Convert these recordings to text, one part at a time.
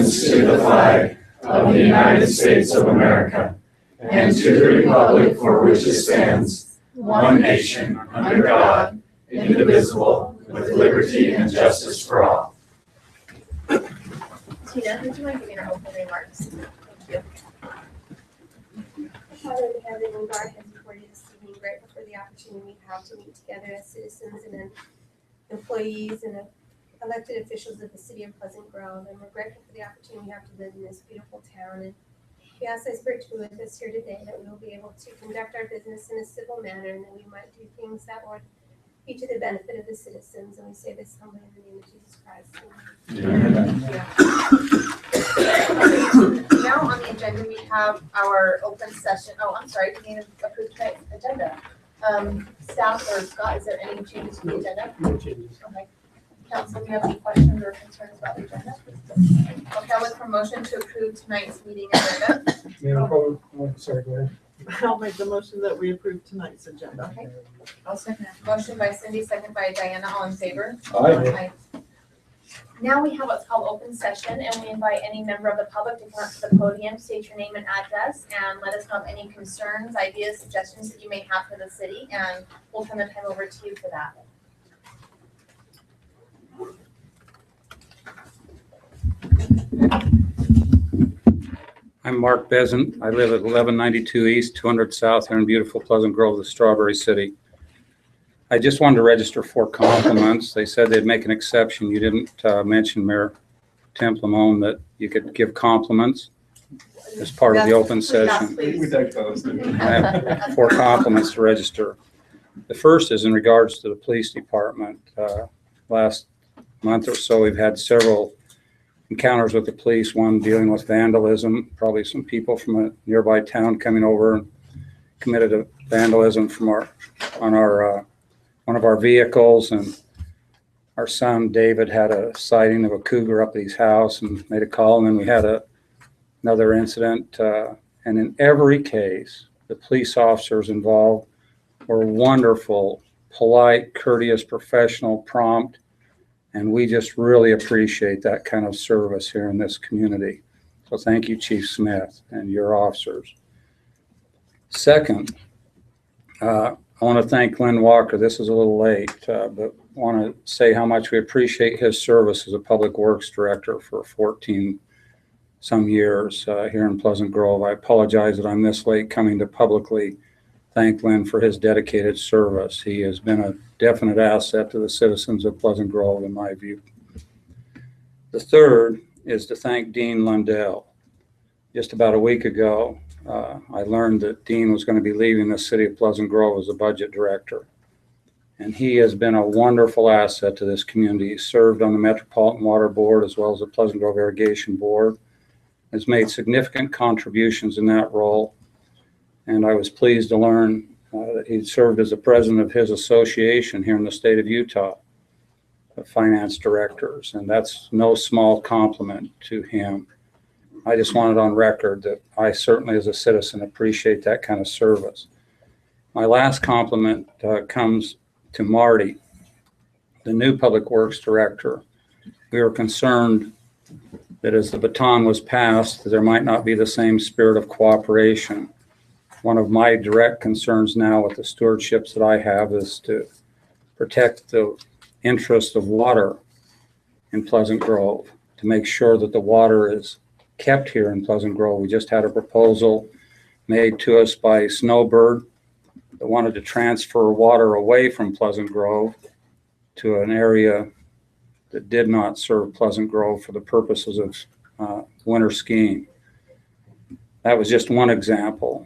allegiance to the flag of the United States of America and to the republic for which it stands, one nation, under God, indivisible, with liberty and justice for all. Tina, would you mind giving our opening remarks? Thank you. Father in heaven, we bow our heads before you this evening, grateful for the opportunity we have to meet together as citizens and employees and elected officials of the city of Pleasant Grove. And we're grateful for the opportunity we have to live in this beautiful town. And we ask Thy Spirit to be with us here today, that we will be able to conduct our business in a civil manner, and that we might do things that would be to the benefit of the citizens. And we say this humbly in the name of Jesus Christ. Amen. Now on the agenda, we have our open session. Oh, I'm sorry, we need to approve tonight's agenda. Staff or Scott, is there any changes to the agenda? No changes. Okay. Council, do you have any questions or concerns about the agenda? Okay, I'll look for motion to approve tonight's meeting agenda. Sorry, go ahead. I'll make the motion that we approve tonight's agenda. Okay. I'll second that. Motion by Cindy, second by Diana, all in favor? Aye. Now we have what's called open session, and we invite any member of the public to come up to the podium, state your name and address, and let us know of any concerns, ideas, suggestions that you may have for the city, and we'll turn the time over to you for that. I'm Mark Bezant. I live at 1192 East, 200 South here in beautiful Pleasant Grove, the Strawberry City. I just wanted to register 4 compliments. They said they'd make an exception. You didn't mention, Mayor Templemone, that you could give compliments as part of the open session. We take those. I have 4 compliments to register. The first is in regards to the police department. Last month or so, we've had several encounters with the police, one dealing with vandalism, probably some people from a nearby town coming over and committed a vandalism from one of our vehicles, and our son David had a sighting of a cougar up at his house and made a call, and then we had another incident, and in every case the police officers involved were wonderful, polite, courteous, professional, prompt, and we just really appreciate that kind of service here in this community. So thank you, Chief Smith and your officers. Second, I want to thank Glenn Walker. This is a little late, but want to say how much we appreciate his service as a Public Works Director for 14 some years here in Pleasant Grove. I apologize that I'm this late coming to publicly thank Glenn for his dedicated service. He has been a definite asset to the citizens of Pleasant Grove, in my view. The third is to thank Dean Lundell. Just about a week ago, I learned that Dean was going to be leaving the city of Pleasant Grove as a budget director. And he has been a wonderful asset to this community. He served on the Metropolitan Water Board as well as the Pleasant Grove Irrigation Board, has made significant contributions in that role. And I was pleased to learn that he served as the president of his association here in the state of Utah, of finance directors. And that's no small compliment to him. I just wanted on record that I certainly, as a citizen, appreciate that kind of service. My last compliment comes to Marty, the new Public Works Director. We were concerned that as the baton was passed, that there might not be the same spirit of cooperation. One of my direct concerns now with the stewardships that I have is to protect the interest of water in Pleasant Grove, to make sure that the water is kept here in Pleasant Grove. We just had a proposal made to us by Snowbird that wanted to transfer water away from Pleasant Grove to an area that did not serve Pleasant Grove for the purposes of winter skiing. That was just one example.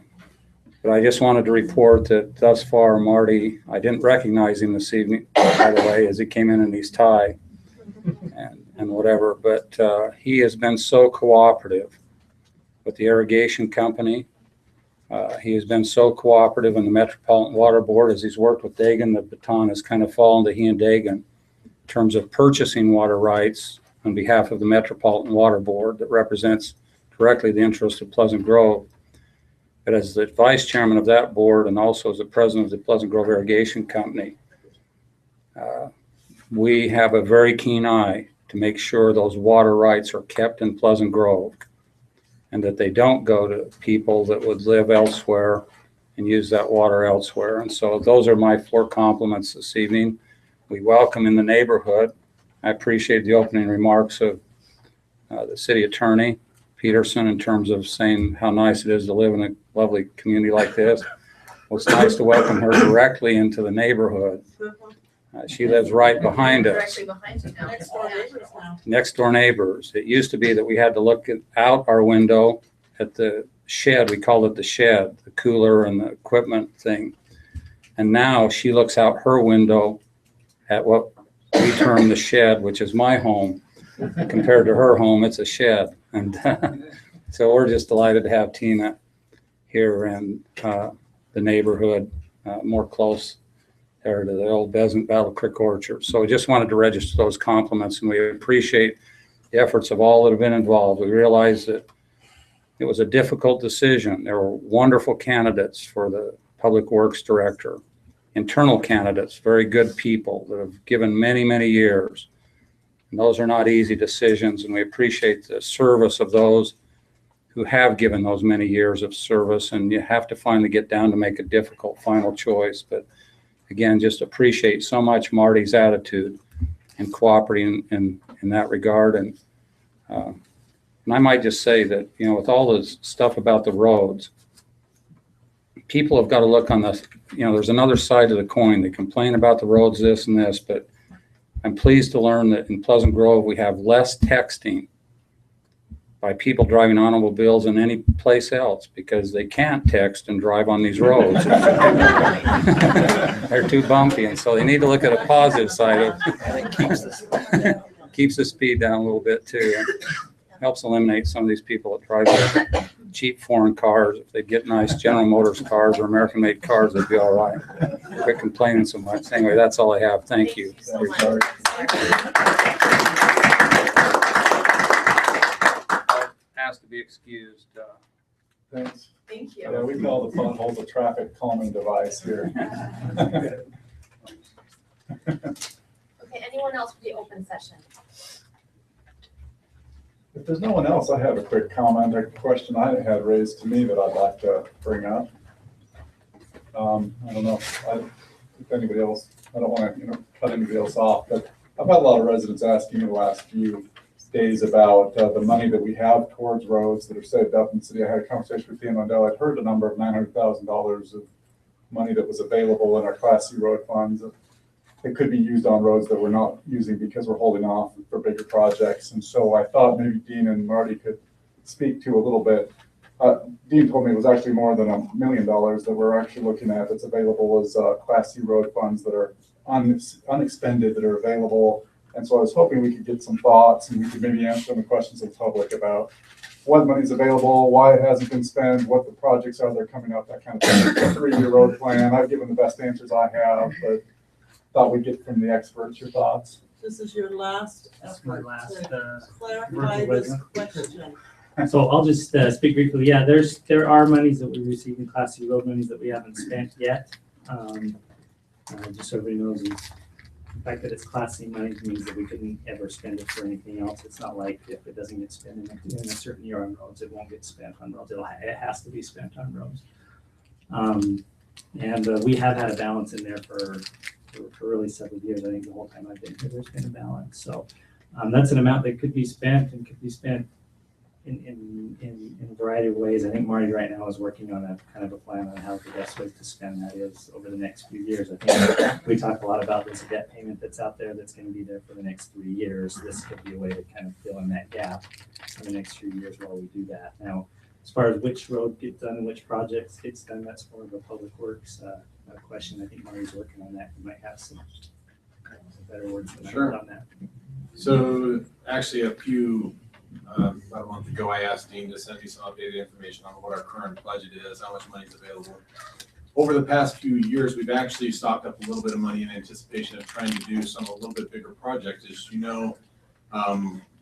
But I just wanted to report that thus far, Marty, I didn't recognize him this evening, by the way, as he came in his tie and whatever, but he has been so cooperative with the irrigation company. He has been so cooperative in the Metropolitan Water Board as he's worked with Dagan. The baton has kind of fallen to he and Dagan in terms of purchasing water rights on behalf of the Metropolitan Water Board that represents directly the interest of Pleasant Grove. But as the vice chairman of that board and also as the president of the Pleasant Grove Irrigation Company, we have a very keen eye to make sure those water rights are kept in Pleasant Grove and that they don't go to people that would live elsewhere and use that water elsewhere. And so those are my 4 compliments this evening. We welcome in the neighborhood. I appreciate the opening remarks of the city attorney, Peterson, in terms of saying how nice it is to live in a lovely community like this. Well, it's nice to welcome her directly into the neighborhood. She lives right behind us. Directly behind you now. Next door neighbors now. Next door neighbors. It used to be that we had to look out our window at the shed. We called it the shed, the cooler and the equipment thing. And now she looks out her window at what we term the shed, which is my home. Compared to her home, it's a shed. And so we're just delighted to have Tina here in the neighborhood, more close there to the old Battle Creek Orchard. So we just wanted to register those compliments, and we appreciate the efforts of all that have been involved. We realize that it was a difficult decision. There were wonderful candidates for the Public Works Director, internal candidates, very good people that have given many, many years. And those are not easy decisions, and we appreciate the service of those who have given those many years of service, and you have to finally get down to make a difficult final choice. But again, just appreciate so much Marty's attitude and cooperating in that regard. And I might just say that, you know, with all this stuff about the roads, people have got to look on this, you know, there's another side of the coin. They complain about the roads, this and this, but I'm pleased to learn that in Pleasant Grove, we have less texting by people driving automobiles than any place else because they can't text and drive on these roads. They're too bumpy, and so they need to look at a positive side of it. Keeps the speed down a little bit too, and helps eliminate some of these people that drive their cheap foreign cars. If they get nice General Motors cars or American-made cars, they'd be all right. Quit complaining so much. Anyway, that's all I have. Thank you. So much. Has to be excused. Thanks. Thank you. Yeah, we call the phone hold a traffic calming device here. Okay, anyone else for the open session? If there's no one else, I have a quick comment, a question I had raised to me that I'd like to bring up. I don't know if anybody else, I don't want to, cut anybody else off, but I've had a lot of residents asking me the last few days about the money that we have towards roads that are saved up in the city. I had a conversation with Dan Mondell. I'd heard the number of $900,000 of money that was available in our Class C road funds that could be used on roads that we're not using because we're holding off for bigger projects. And so I thought maybe Dean and Marty could speak to a little bit. Dean told me it was actually more than $1 million that we're actually looking at that's available as Class C road funds that are unexpended that are available. And so I was hoping we could get some thoughts and we could maybe answer some of the questions of the public about what money's available, why it hasn't been spent, what the projects are that are coming up, that kind of thing. It's a 3-year road plan. I've given the best answers I have, but thought we'd get from the experts your thoughts. This is your last That's my effort last, to clarify this question. So I'll just speak briefly. Yeah, there are monies that we receive in Class C road monies that we haven't spent yet. Just so everybody knows, the fact that it's Class C money means that we couldn't ever spend it for anything else. It's not like if it doesn't get spent in a certain year on roads, it won't get spent on roads. It has to be spent on roads. And we have had a balance in there for really several years. I think the whole time I've been here, there's been a balance. So that's an amount that could be spent and could be spent in a variety of ways. I think Marty right now is working on a kind of a plan on how the best way to spend that is over the next few years. I think we talked a lot about this debt payment that's out there that's going to be there for the next 3 years. This could be a way to kind of fill in that gap for the next few years while we do that. Now, as far as which road gets done and which projects gets done, that's more of a public works question. I think Marty's working on that. You might have some better words than I have on that. So actually about a month ago, I asked Dean to send me some updated information on what our current budget is, how much money is available. Over the past few years, we've actually stocked up a little bit of money in anticipation of trying to do some a little bit bigger projects. As you know,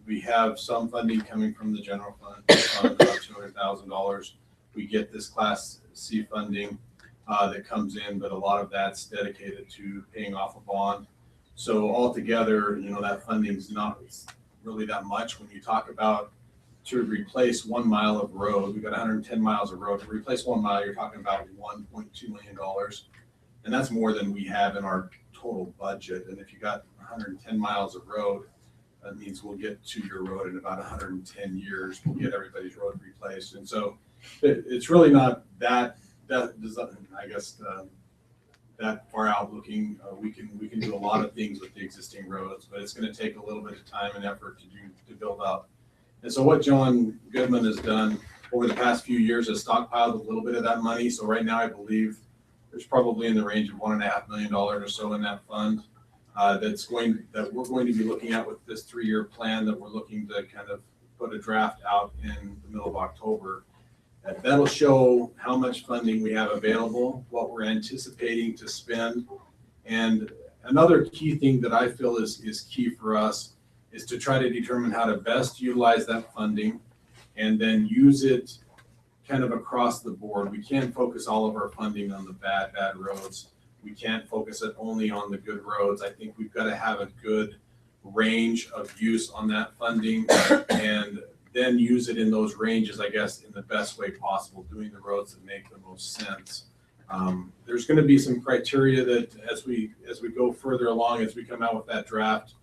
we have some funding coming from the general fund, about $200,000. We get this Class C funding that comes in, but a lot of that's dedicated to paying off a bond. So altogether, that funding's not really that much. When you talk about to replace 1 mile of road, we've got 110 miles of road. To replace 1 mile, you're talking about $1.2 million. And that's more than we have in our total budget. And if you got 110 miles of road, that means we'll get to your road in about 110 years. We'll get everybody's road replaced. And so it's really not that I guess, that far out looking. We can do a lot of things with the existing roads, but it's going to take a little bit of time and effort to build up. And so what John Goodman has done over the past few years is stockpiled a little bit of that money. So right now, I believe there's probably in the range of $1.5 million or so in that fund that we're going to be looking at with this 3-year plan that we're looking to kind of put a draft out in the middle of October. That'll show how much funding we have available, what we're anticipating to spend. And another key thing that I feel is key for us is to try to determine how to best utilize that funding and then use it kind of across the board. We can't focus all of our funding on the bad roads. We can't focus it only on the good roads. I think we've got to have a good range of use on that funding and then use it in those ranges, I guess, in the best way possible, doing the roads that make the most sense. There's going to be some criteria that as we go further along, as we come out with that draft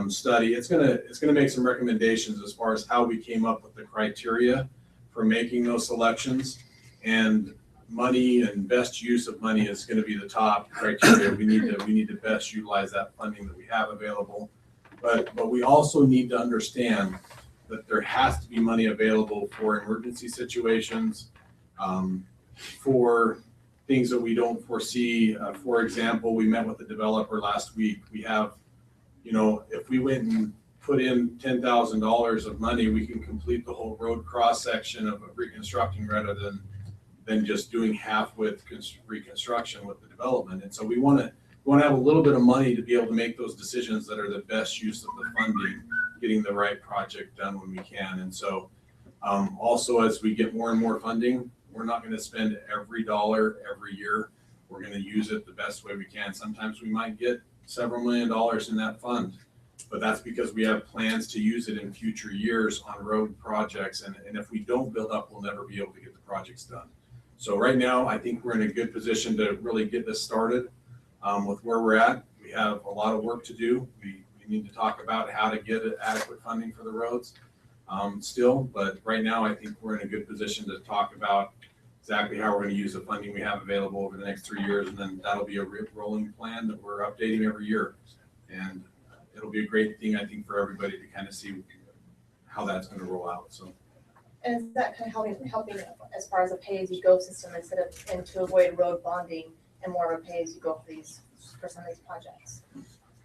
study, it's going to make some recommendations as far as how we came up with the criteria for making those selections. And money and best use of money is going to be the top criteria. We need to best utilize that funding that we have available. But we also need to understand that there has to be money available for emergency situations, for things that we don't foresee. For example, we met with the developer last week. We have, if we went and put in $10,000 of money, we can complete the whole road cross section of reconstructing rather than just doing half with reconstruction with the development. And so we want to have a little bit of money to be able to make those decisions that are the best use of the funding, getting the right project done when we can. And so also as we get more and more funding, we're not going to spend every dollar every year. We're going to use it the best way we can. Sometimes we might get several $1 million in that fund, but that's because we have plans to use it in future years on road projects. And if we don't build up, we'll never be able to get the projects done. So right now, I think we're in a good position to really get this started with where we're at. We have a lot of work to do. We need to talk about how to get adequate funding for the roads still, but right now I think we're in a good position to talk about exactly how we're going to use the funding we have available over the next 3 years, and then that'll be a rolling plan that we're updating every year. And it'll be a great thing, I think, for everybody to kind of see how that's going to roll out. So. And is that kind of helping as far as a pay-as-you-go system instead of, and to avoid road bonding and more of a pay-as-you-go for some of these projects?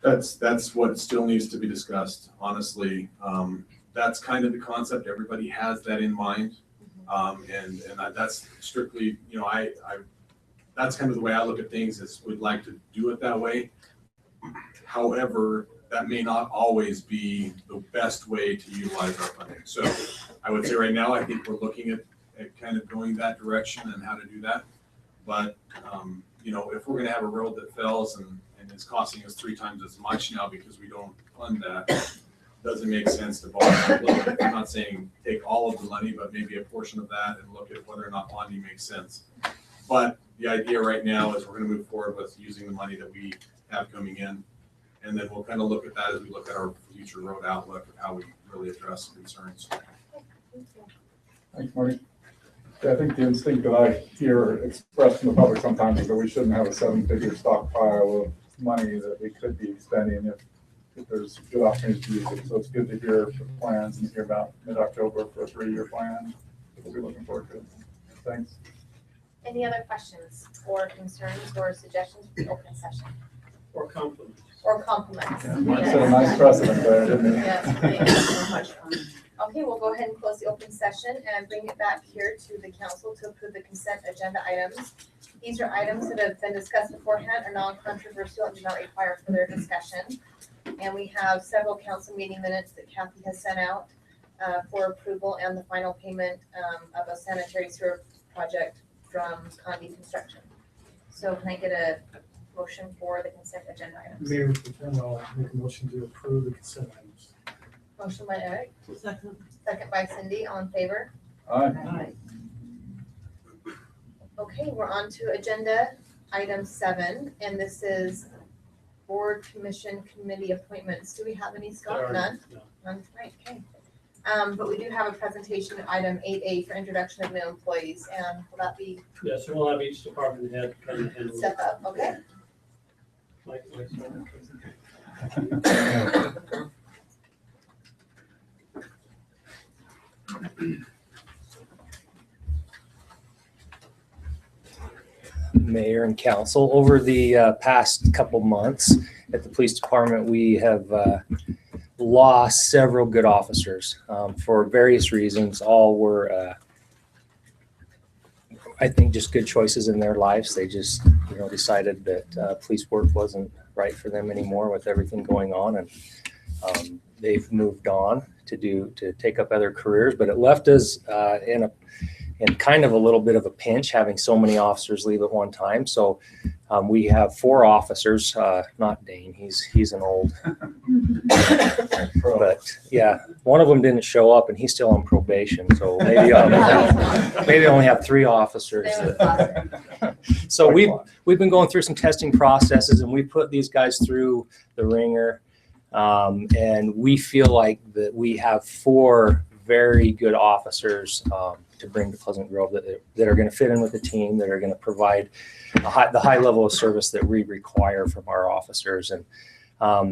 That's what still needs to be discussed, honestly. That's kind of the concept. Everybody has that in mind. And that's strictly, that's kind of the way I look at things is we'd like to do it that way. However, that may not always be the best way to utilize our funding. So I would say right now, I think we're looking at kind of going that direction and how to do that. But, if we're going to have a road that fails and it's costing us 3 times as much now because we don't fund that, doesn't make sense to borrow. I'm not saying take all of the money, but maybe a portion of that and look at whether or not bonding makes sense. But the idea right now is we're going to move forward with using the money that we have coming in. And then we'll kind of look at that as we look at our future road outlook of how we really address concerns. Thanks, Marty. Yeah, I think the instinct that I hear expressed from the public sometimes is that we shouldn't have a 7-figure stockpile of money that we could be spending if there's good opportunities to use it. So it's good to hear the plans and hear about mid-October for a 3-year plan. We'll be looking forward to it. Thanks. Any other questions or concerns or suggestions for the open session? Or compliments. Or compliments? Yeah, Mike set a nice precedent there, didn't he? Yes, thank you so much. Okay, we'll go ahead and close the open session and bring it back here to the council to approve the consent agenda items. These are items that have been discussed beforehand, are non-controversial, and do not require further discussion. And we have several council meeting minutes that Kathy has sent out for approval, and the final payment of a sanitary sewer project from Condi Construction. So can I get a motion for the consent agenda items? Mayor, I'll make a motion to approve the consent items. Motion by Eric, Second. second by Cindy, all in favor? Aye. Okay, we're on to agenda item 7, and this is board, commission, committee appointments. Do we have any, Scott? None? None tonight, okay. But we do have a presentation, item 8A, for introduction of new employees, and will that be Yeah, so we'll have each department head kind of handle step up, okay? like. Mayor and council. Over the past couple months at the police department, we have lost several good officers for various reasons. All were, I think, just good choices in their lives. They just, decided that police work wasn't right for them anymore with everything going on, and they've moved on to take up other careers. But it left us in kind of a little bit of a pinch, having so many officers leave at one time. So we have 4 officers, not Dane, he's an old, but yeah, one of them didn't show up and he's still on probation. So maybe I only have 3 officers. So we've been going through some testing processes, and we put these guys through the ringer. And we feel like that we have 4 very good officers to bring to Pleasant Grove that are going to fit in with the team, that are going to provide the high level of service that we require from our officers. And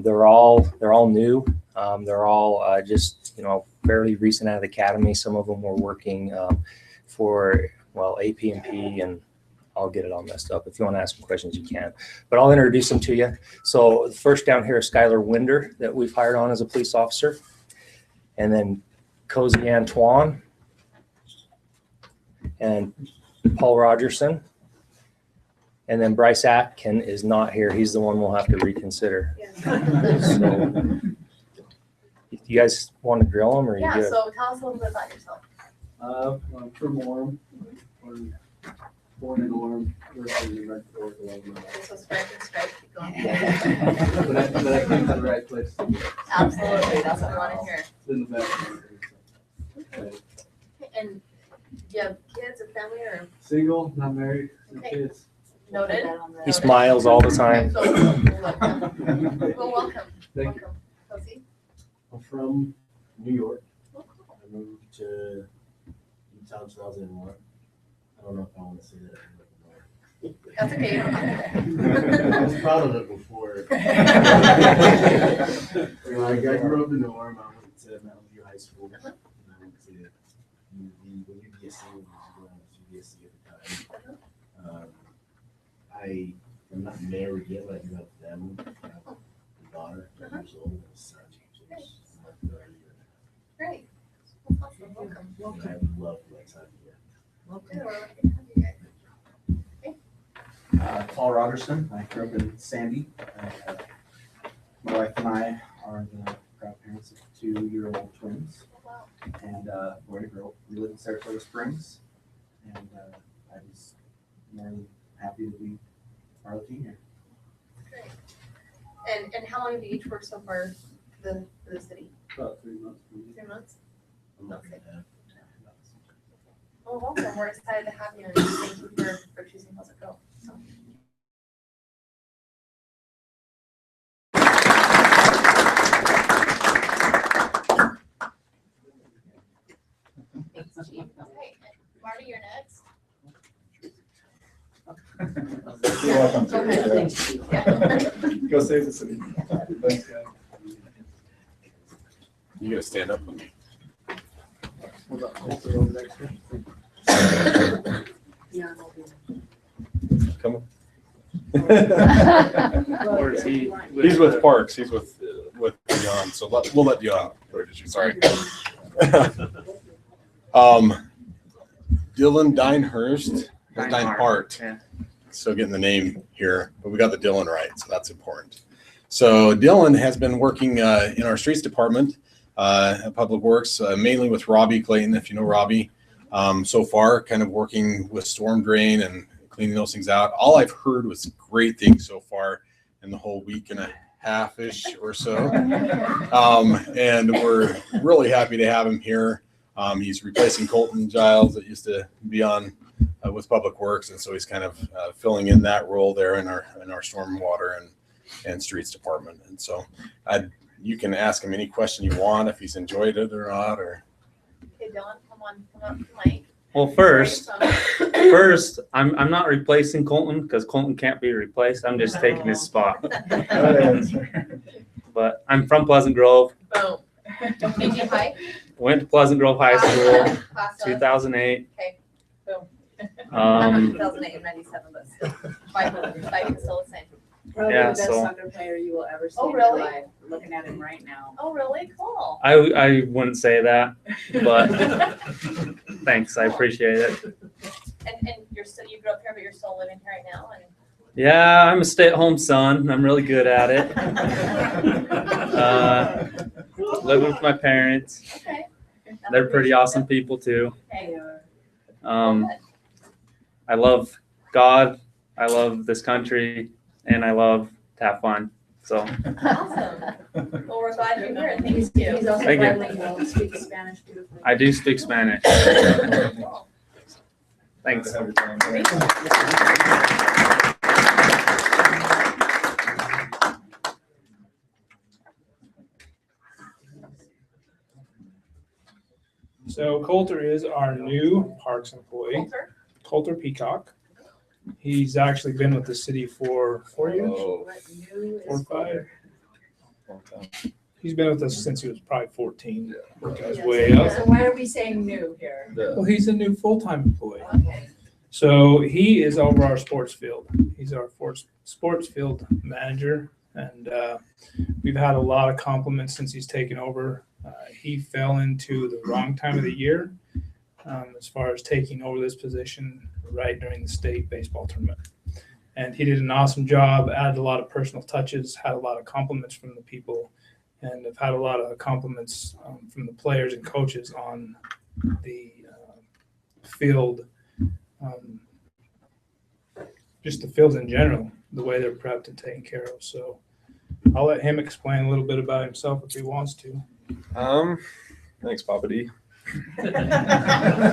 they're all new. They're all just fairly recent out of the academy. Some of them were working for AP&P, and I'll get it all messed up. If you want to ask some questions, you can. But I'll introduce them to you. So the first down here is Skylar Winder, that we've hired on as a police officer, and then Cozy Antoine, and Paul Rogerson, and then Bryce Atkin is not here. He's the one we'll have to reconsider. So, you guys want to drill him, or Yeah, you good? so tell us a little bit about yourself. I'm from Orem, born in Orem, worked in New Mexico. This was strike and strike, keep going. But I came to the right place. Absolutely, that's what we want to hear. It's been the best. And do you have kids or family or Single, not married, no Okay. kids. noted? He smiles all the time. So, well, welcome. Thank you. Welcome. Kelsey? I'm from New York. I moved to Utah in 2001. I don't know if I want to say that. That's okay. You don't have to. I was proud of it before. I grew up in Orem. I went to Mountain View High School. And I went to UVSC at the time. I am not married yet, but I do have them. I have a daughter, 10 years old, and a son, who's Great. Awesome. Welcome. and I love my time here. Good. We're lucky to have you guys. Paul Rogerson. I grew up in Sandy. My wife and I are the grandparents of 2-year-old twins, Wow. and boy and girl. We live in Saratoga Springs, and I was more than happy to be part of the team here. Great. And how long have you each worked so far for the city? About 3 months. 3 months? I'm not gonna have. Well, welcome. We're excited to have you, and thank you for choosing Pleasant Grove. So. Thanks, Chief. Okay, Marty, you're next. You're welcome. Go ahead. Thanks. Yeah. Go save the city. Thanks, guys. You gotta stand up with me. Come on. Or is he? He's with Parks, he's with Dion, so we'll let Dion, sorry. Dylan Dinehurst, Dinehart. Yeah. Still getting the name here, but we got the Dylan right, so that's important. So Dylan has been working in our streets department at Public Works, mainly with Robbie Clayton, if you know Robbie. So far, kind of working with storm drain and cleaning those things out. All I've heard was great things so far in the whole week and a half-ish or so. And we're really happy to have him here. He's replacing Colton Giles that used to be on with Public Works, and so he's kind of filling in that role there in our stormwater and streets department. And so you can ask him any question you want, if he's enjoyed it or not. Or Okay, Dylan, come up to Mike. Well, first, I'm not replacing Colton because Colton can't be replaced. I'm just taking his spot. But I'm from Pleasant Grove. Boom. KG High. Went to Pleasant Grove High School, Class of. 2008. Okay, boom. Um, 2008 and 97, but still, five is still the same. Probably Yeah, the best so- soccer player you will ever see Oh, in your really? life. Looking at him right now. Oh, really? Cool. I wouldn't say that, but thanks. I appreciate it. And you're still, you grew up here, but you're still living here right now, and Yeah, I'm a stay-at-home son. I'm really good at it. Live with my parents. okay. They're pretty awesome people too. Okay. I love God. I love this country, and I love to have fun. So Awesome. Well, we're glad you're here, and thank you. He's also Thank you. bilingual, speaks Spanish beautifully. I do speak Spanish. Cool. Thanks. So Coulter is our new Parks employee, Coulter? Coulter Peacock. He's actually been with the city for 4 years, What new 4 or is 5. Long-time. He's been with us since he was probably 14, working his Yes. way up. So why are we saying new here? Well, he's a new full-time employee. Okay. So he is over our sports field. He's our sports field manager, and we've had a lot of compliments since he's taken over. He fell into the wrong time of the year as far as taking over this position right during the state baseball tournament. And he did an awesome job, added a lot of personal touches, had a lot of compliments from the people, and have had a lot of compliments from the players and coaches on the field. Just the fields in general, the way they're prepped and taken care of. So I'll let him explain a little bit about himself if he wants to. Thanks, Papa D.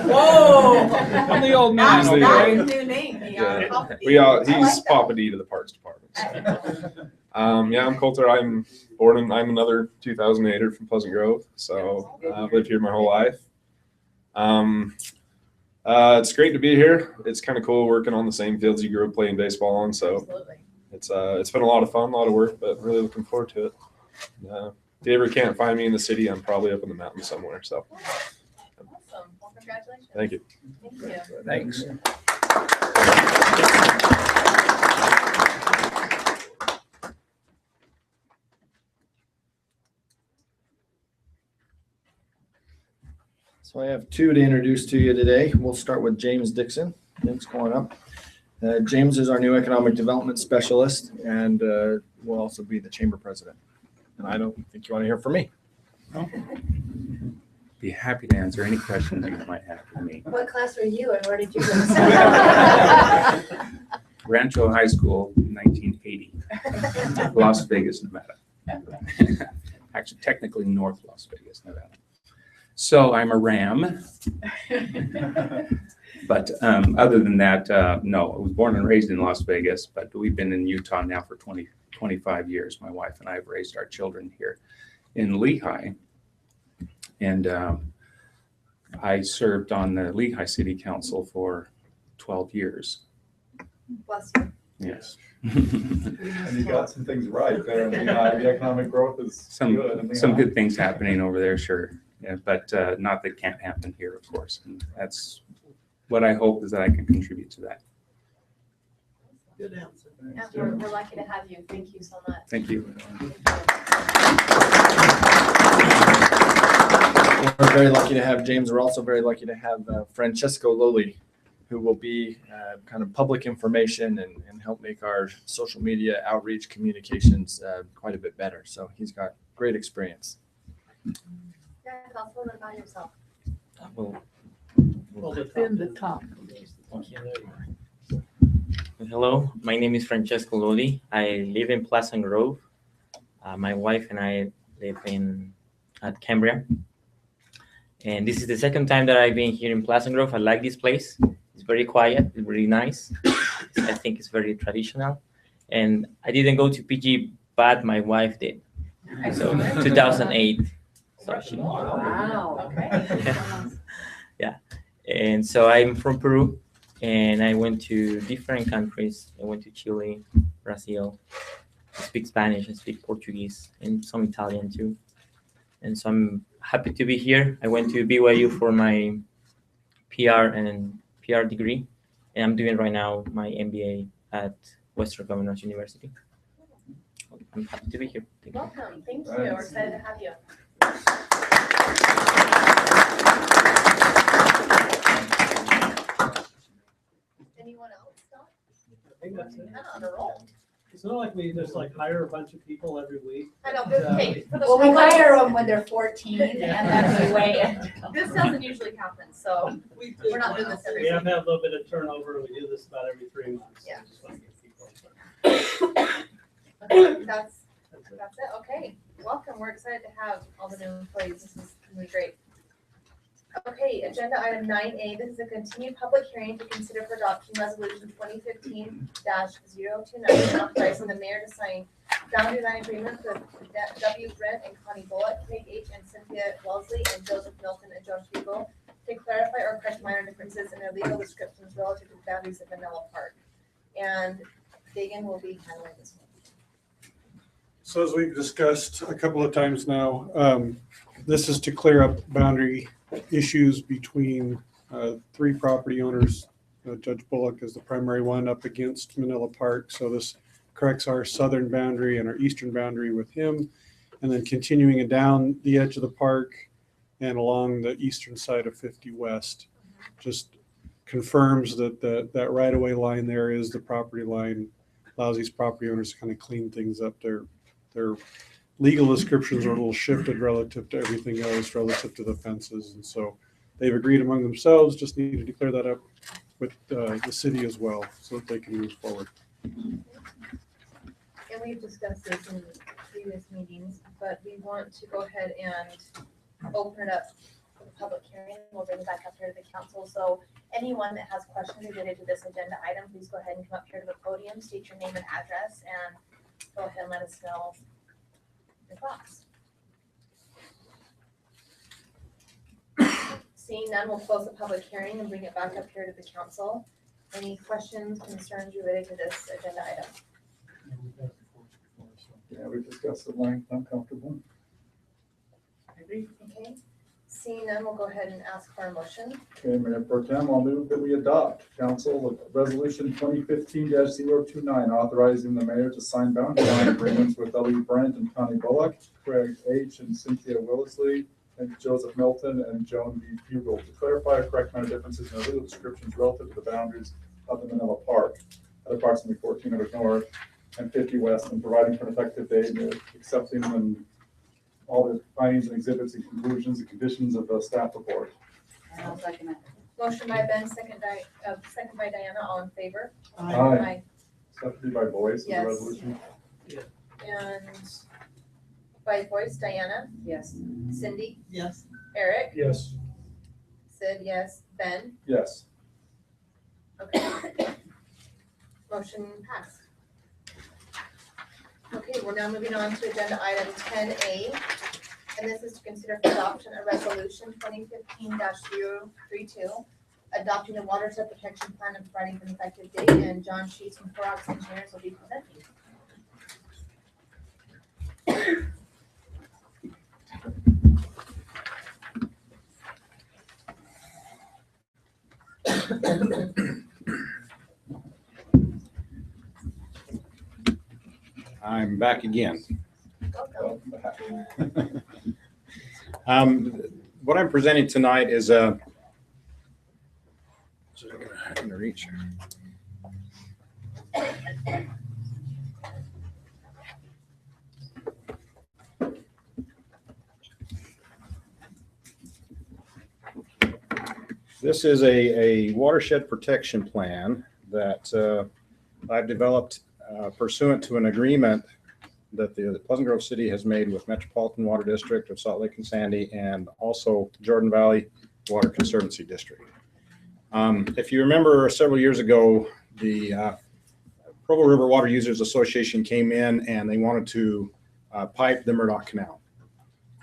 Whoa! I'm the old man That's Usually, over not here. his new name. Yeah. I He's like that. Papa D to the Parks Department. So. I'm Coulter. I'm another 2008er from Pleasant Grove. So I've lived here my whole life. It's great to be here. It's kind of cool working on the same fields you grew up playing baseball on. So Absolutely. it's been a lot of fun, a lot of work, but really looking forward to it. If you ever can't find me in the city, I'm probably up in the mountains somewhere. So Awesome. Well, congratulations. thank you. Thank you. Thanks. So I have two to introduce to you today. We'll start with James Dixon. James, come on up. James is our new economic development specialist and will also be the chamber president. And I don't think you want to hear from me. Be happy to answer any questions you might have for me. What class were you and where did you go? Rancho High School, 1980, Las Vegas, Nevada. Actually, technically North Las Vegas, Nevada. So I'm a Ram. But other than that, no, I was born and raised in Las Vegas, but we've been in Utah now for 25 years. My wife and I have raised our children here in Lehigh. And I served on the Lehigh City Council for 12 years. Bless you. Yes. And you got some things right there. The economic growth is Some good things happening over there, sure. Yeah, but not that can't happen here, of course. And that's what I hope is that I can contribute to that. Good answer. Yeah, we're lucky to have you. Thank you so much. Thank you. We're very lucky to have James. We're also very lucky to have Francesco Loli, who will be kind of public information and help make our social media outreach communications quite a bit better. So he's got great experience. Yeah, tell us a little bit about yourself. In the top. Hello, my name is Francesco Lodi. I live in Pleasant Grove. My wife and I live at Cambria. And this is the second time that I've been here in Pleasant Grove. I like this place. It's very quiet, it's really nice. I think it's very traditional. And I didn't go to PG, but my wife did. So 2008. So she, Wow. Okay. yeah. And so I'm from Peru, and I went to different countries. I went to Chile, Brazil. I speak Spanish, I speak Portuguese, and some Italian too. And so I'm happy to be here. I went to BYU for my PR degree, and I'm doing right now my MBA at Western Governors University. I'm happy to be here. Thank you. Welcome. Thank you. We're excited to have you. Anyone else? Scott? I think that's it. On a roll. It's not like we just like hire a bunch of people every week. I know, but hey, for the Well, we hire them when they're 14 and then we weigh in. This doesn't usually happen, so we're not doing this every We week. have to have a little bit of turnover. We do this about every 3 months. Yeah. Just wanna get people. Okay, that's it. Okay, welcome. We're excited to have all the new employees. This is really great. Okay, agenda item 9A. This is a continued public hearing to consider for adoption resolution 2015-029, authorizing the mayor to sign boundary line agreements with W. Brent and Connie Bullock, Craig H. and Cynthia Wellesley, and Joseph Milton and Josh Beagle to clarify or correct minor differences in their legal descriptions relative to the boundaries of Manila Park. And Dagan will be handling this one. So as we've discussed a couple of times now, this is to clear up boundary issues between 3 property owners. Judge Bullock is the primary one up against Manila Park. So this corrects our southern boundary and our eastern boundary with him. And then continuing it down the edge of the park and along the eastern side of 50 West. Just confirms that that right-of-way line there is the property line. Allows these property owners to kind of clean things up. Their legal descriptions are a little shifted relative to everything else, relative to the fences. And so they've agreed among themselves, just needed to clear that up with the city as well so that they can move forward. And we've discussed this in previous meetings, but we want to go ahead and open it up for the public hearing. We'll bring it back up here to the council. So anyone that has questions related to this agenda item, please go ahead and come up here to the podium, state your name and address, and go ahead and let us know your thoughts. Seeing none, we'll close the public hearing and bring it back up here to the council. Any questions, concerns related to this agenda item? Yeah, we discussed the length. I'm comfortable. Okay. Seeing none, we'll go ahead and ask for a motion. Okay, Mayor Pro Tem, I'll move that we adopt council resolution 2015-029, authorizing the mayor to sign boundary line agreements with W. Brent and Connie Bullock, Craig H. and Cynthia Wellesley, and Joseph Milton and Joan B. Bugle to clarify or correct minor differences in the legal descriptions relative to the boundaries of the Manila Park at approximately 1400 North and 50 West, and providing for an effective date, and accepting and all the findings and exhibits and conclusions and conditions of the staff report. I'll second it. Motion by Ben, second by Diana, all in favor? Aye. So have to be by voice, the Yes. resolution. And by voice, Diana, Yes. Cindy, Yes. Eric, Yes. Sid, yes, Ben, Yes. okay. Motion passed. Okay, we're now moving on to agenda item 10A, and this is to consider for adoption a resolution 2015-032, adopting a watershed protection plan and providing an effective date, and John Sheets from Clorox Engineers will be presenting. I'm back again. Welcome. What I'm presenting tonight is a. I'm gonna reach. This is a watershed protection plan that I've developed pursuant to an agreement that the Pleasant Grove City has made with Metropolitan Water District of Salt Lake and Sandy, and also Jordan Valley Water Conservancy District. If you remember several years ago, the Provo River Water Users Association came in and they wanted to pipe the Murdoch Canal.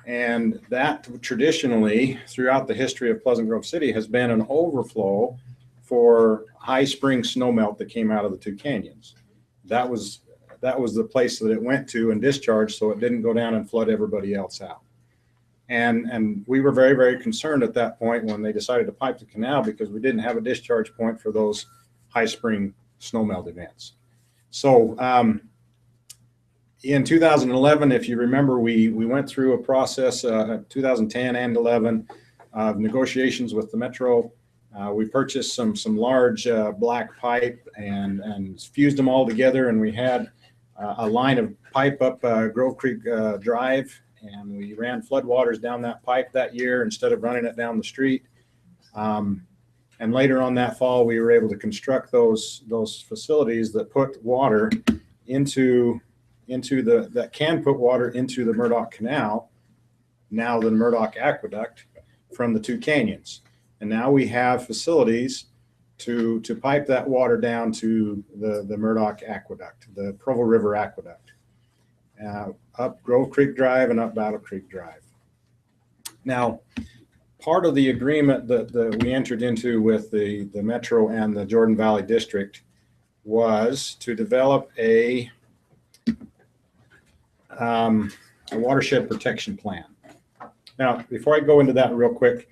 And that traditionally, throughout the history of Pleasant Grove City, has been an overflow for high spring snowmelt that came out of the two canyons. That was the place that it went to and discharged, so it didn't go down and flood everybody else out. And we were very, very concerned at that point when they decided to pipe the canal, because we didn't have a discharge point for those high spring snowmelt events. So in 2011, if you remember, we went through a process, 2010 and 11, of negotiations with the Metro. We purchased some large black pipe and fused them all together, and we had a line of pipe up Grove Creek Drive, and we ran floodwaters down that pipe that year instead of running it down the street. And later on that fall, we were able to construct those facilities that put water that can put water into the Murdoch Canal, now the Murdoch Aqueduct, from the two canyons. And now we have facilities to pipe that water down to the Murdoch Aqueduct, the Provo River Aqueduct, up Grove Creek Drive and up Battle Creek Drive. Now, part of the agreement that we entered into with the Metro and the Jordan Valley District was to develop a watershed protection plan. Now, before I go into that real quick,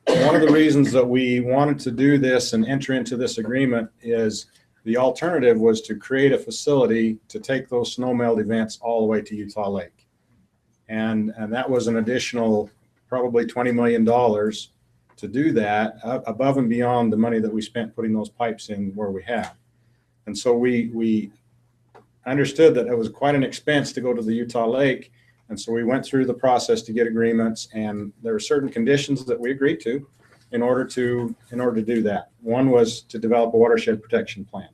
one of the reasons that we wanted to do this and enter into this agreement is the alternative was to create a facility to take those snowmelt events all the way to Utah Lake. And that was an additional probably $20 million to do that, above and beyond the money that we spent putting those pipes in where we have. And so we understood that it was quite an expense to go to the Utah Lake. And so we went through the process to get agreements, and there were certain conditions that we agreed to in order to do that. One was to develop a watershed protection plan.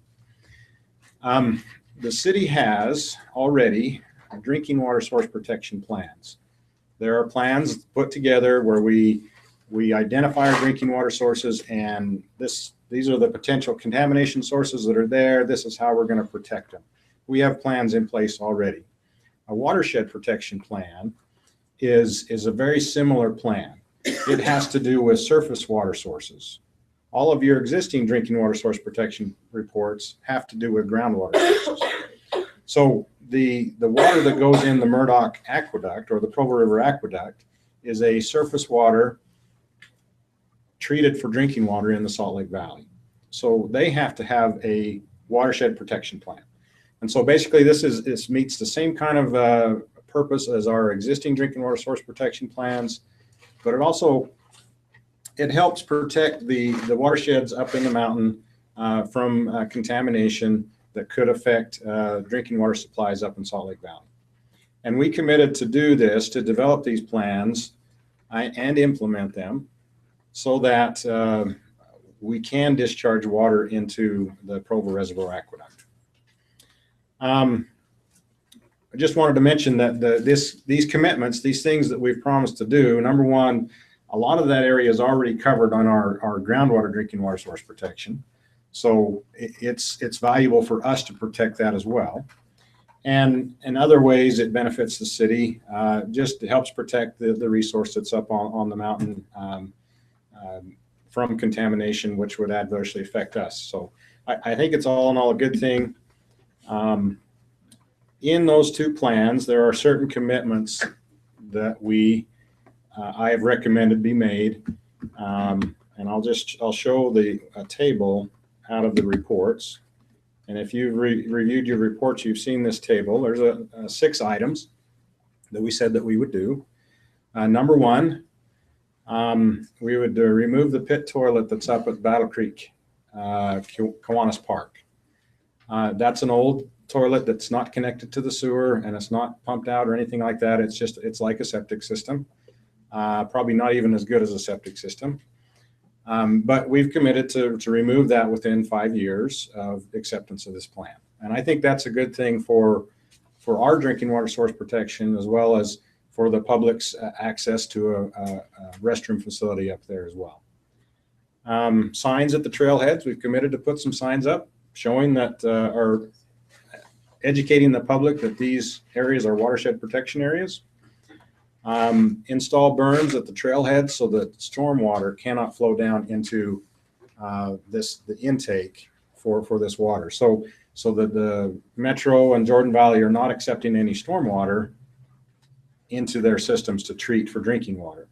The city has already drinking water source protection plans. There are plans put together where we identify our drinking water sources, and these are the potential contamination sources that are there. This is how we're going to protect them. We have plans in place already. A watershed protection plan is a very similar plan. It has to do with surface water sources. All of your existing drinking water source protection reports have to do with groundwater sources. So the water that goes in the Murdoch Aqueduct or the Provo River Aqueduct is a surface water treated for drinking water in the Salt Lake Valley. So they have to have a watershed protection plan. And so basically this meets the same kind of purpose as our existing drinking water source protection plans, but it helps protect the watersheds up in the mountain from contamination that could affect drinking water supplies up in Salt Lake Valley. And we committed to do this, to develop these plans and implement them so that we can discharge water into the Provo Reservoir Aqueduct. I just wanted to mention that these commitments, these things that we've promised to do, number one, a lot of that area is already covered on our groundwater drinking water source protection. So it's valuable for us to protect that as well. And in other ways, it benefits the city, just helps protect the resource that's up on the mountain from contamination, which would adversely affect us. So I think it's all in all a good thing. In those two plans, there are certain commitments that I have recommended be made. And I'll show a table out of the reports. And if you've reviewed your reports, you've seen this table. There's 6 items that we said that we would do. Number one, we would remove the pit toilet that's up at Battle Creek, Kiwanis Park. That's an old toilet that's not connected to the sewer, and it's not pumped out or anything like that. It's like a septic system, probably not even as good as a septic system. But we've committed to remove that within 5 years of acceptance of this plan. And I think that's a good thing for for our drinking water source protection, as well as for the public's access to a restroom facility up there as well. Signs at the trailheads, we've committed to put some signs up showing that are educating the public that these areas are watershed protection areas. Install berms at the trailhead so that stormwater cannot flow down into the intake for this water. So that the Metro and Jordan Valley are not accepting any stormwater into their systems to treat for drinking water.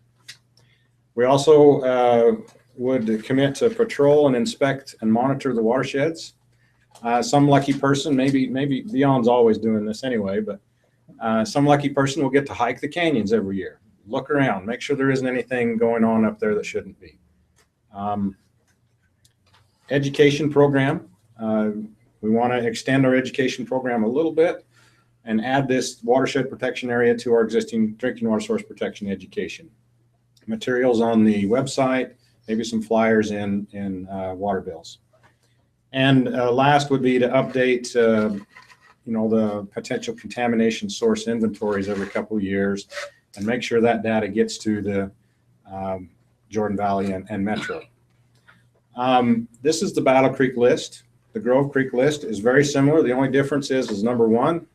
We also would commit to patrol and inspect and monitor the watersheds. Some lucky person, maybe Dion's always doing this anyway, but some lucky person will get to hike the canyons every year. Look around, make sure there isn't anything going on up there that shouldn't be. Education program. We want to extend our education program a little bit and add this watershed protection area to our existing drinking water source protection education. Materials on the website, maybe some flyers in water bills. And last would be to update the potential contamination source inventories every couple of years and make sure that data gets to the Jordan Valley and Metro. This is the Battle Creek list. The Grove Creek list is very similar. The only difference is number one,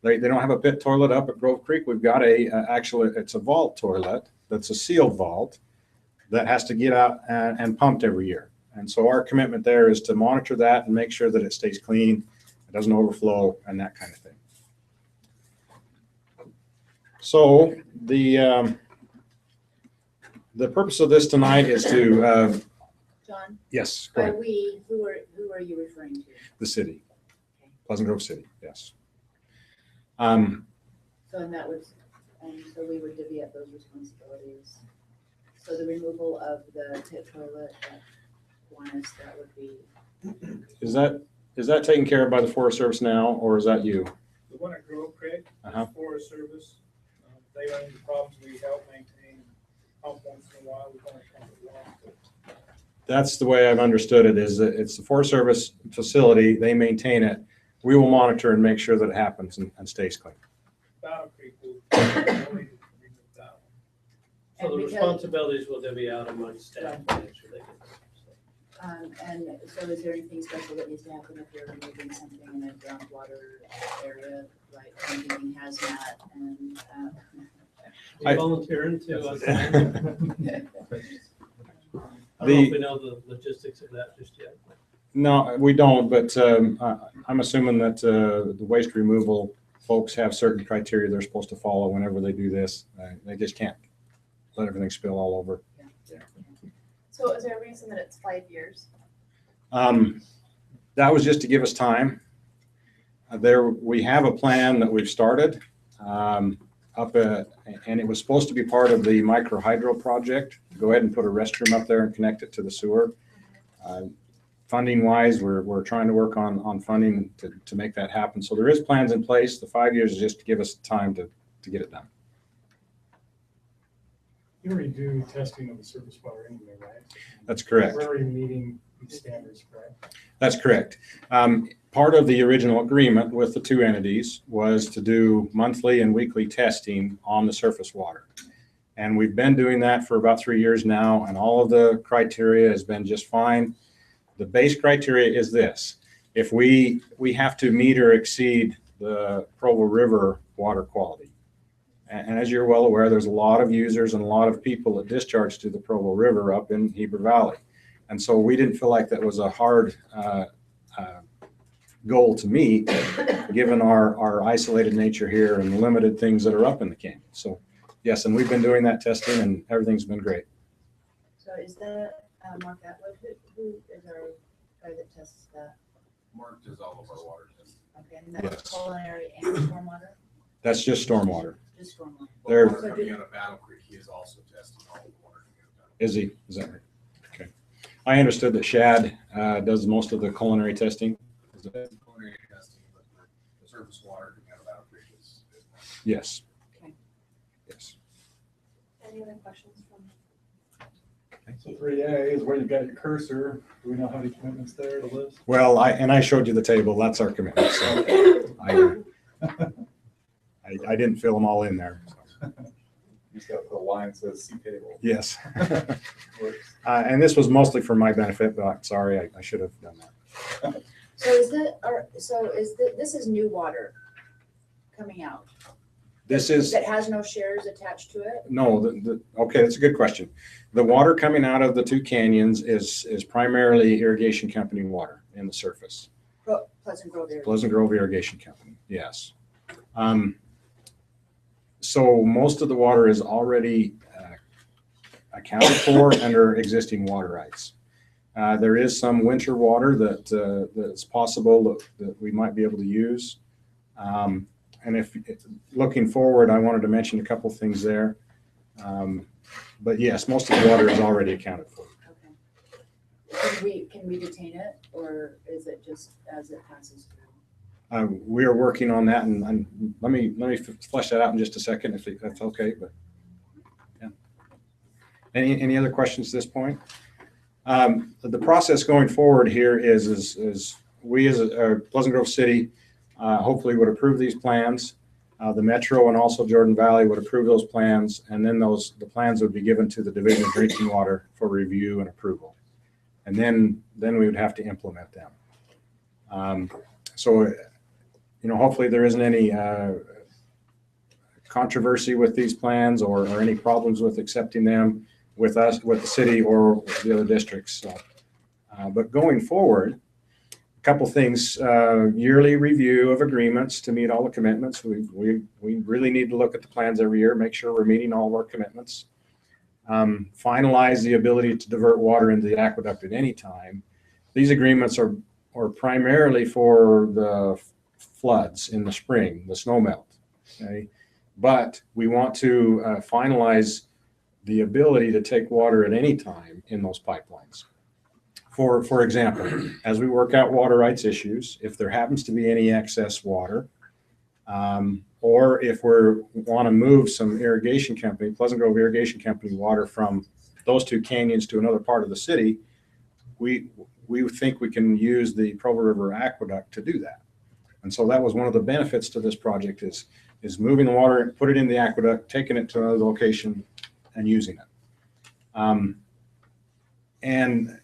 they don't have a pit toilet up at Grove Creek. We've got it's a vault toilet that's a sealed vault that has to get out and pumped every year. And so our commitment there is to monitor that and make sure that it stays clean, it doesn't overflow, and that kind of thing. So the purpose of this tonight is to John? yes, go By ahead. we, who are you referring to? The city, Pleasant Grove City, yes. So and that was, and so we would divvy up those responsibilities. So the removal of the pit toilet at Kiwanis, that would be. Is that taken care of by the Forest Service now, or is that you? The one at Grove Creek, Uh-huh. Forest Service, they run into problems, we help maintain, pump once in a while, we don't pump it once. That's the way I've understood it, is that it's the Forest Service facility, they maintain it. We will monitor and make sure that it happens and stays clean. Battle Creek will remove that one. So And the because- responsibilities will divvy out among staff to make sure they get this. And so is there anything special that needs to happen if you're removing something in a groundwater area, like maintaining hazmat and, You volunteering to, I don't know if we know the logistics of that just yet. No, we don't, but I'm assuming that the waste removal folks have certain criteria they're supposed to follow whenever they do this. They just can't let everything spill all over. So is there a reason that it's 5 years? That was just to give us time. We have a plan that we've started and it was supposed to be part of the micro hydro project. Go ahead and put a restroom up there and connect it to the sewer. Funding wise, we're trying to work on funding to make that happen. So there is plans in place. The 5 years is just to give us time to get it done. You already do testing of the surface water anyway, right? That's correct. We're already meeting these standards, correct? That's correct. Part of the original agreement with the two entities was to do monthly and weekly testing on the surface water. And we've been doing that for about 3 years now, and all of the criteria has been just fine. The base criteria is this: if we have to meet or exceed the Provo River water quality. And as you're well aware, there's a lot of users and a lot of people that discharge to the Provo River up in Heber Valley. And so we didn't feel like that was a hard goal to meet, given our isolated nature here and the limited things that are up in the canyon. So yes, and we've been doing that testing and everything's been great. so is that Mark Atwood, who is our guy that tests that? Mark does all of our water tests. Okay, and that's Yes. culinary and stormwater? That's just stormwater. Just stormwater. There- Water coming out of Battle Creek, he is also testing all the water coming out of Battle Is he? Is that right? Okay. I understood that Shad does most of the culinary testing. Is it? Creek. Culinary testing, but the surface water coming out of Battle Creek is Yes. Okay. Yes. Any other questions from? So 3A is where you've got your cursor. Do we know how many commitments there to list? Well, I showed you the table. That's our commitment. So I didn't fill them all in there. So. You just got to put a line that says sea table. Yes. Works. And this was mostly for my benefit, but I'm sorry, I should have done that. So this is new water coming out? This is. That has no shares attached to it? No, okay, that's a good question. The water coming out of the two canyons is primarily irrigation company water in the surface. Pleasant Grove area. Pleasant Grove Irrigation Company, yes. So most of the water is already accounted for under existing water rights. There is some winter water that's possible that we might be able to use. And if looking forward, I wanted to mention a couple things there. But yes, most of the water is already accounted for. Okay. Can we detain it, or is it just as it passes through? We are working on that, and let me flesh that out in just a second, if that's okay. But yeah. Any other questions at this point? The process going forward here is we as a Pleasant Grove City hopefully would approve these plans. The Metro and also Jordan Valley would approve those plans, and then the plans would be given to the Division of Drinking Water for review and approval. And then we would have to implement them. So, hopefully there isn't any controversy with these plans or any problems with accepting them with us, with the city or the other districts. So, but going forward, a couple things: yearly review of agreements to meet all the commitments. We really need to look at the plans every year, make sure we're meeting all of our commitments. Finalize the ability to divert water into the aqueduct at any time. These agreements are primarily for the floods in the spring, the snow melt. Okay, but we want to finalize the ability to take water at any time in those pipelines. For example, as we work out water rights issues, if there happens to be any excess water, or if we want to move some irrigation company, Pleasant Grove Irrigation Company water from those two canyons to another part of the city, we think we can use the Provo River Aqueduct to do that. And so that was one of the benefits to this project is moving the water, put it in the aqueduct, taking it to another location and using it. And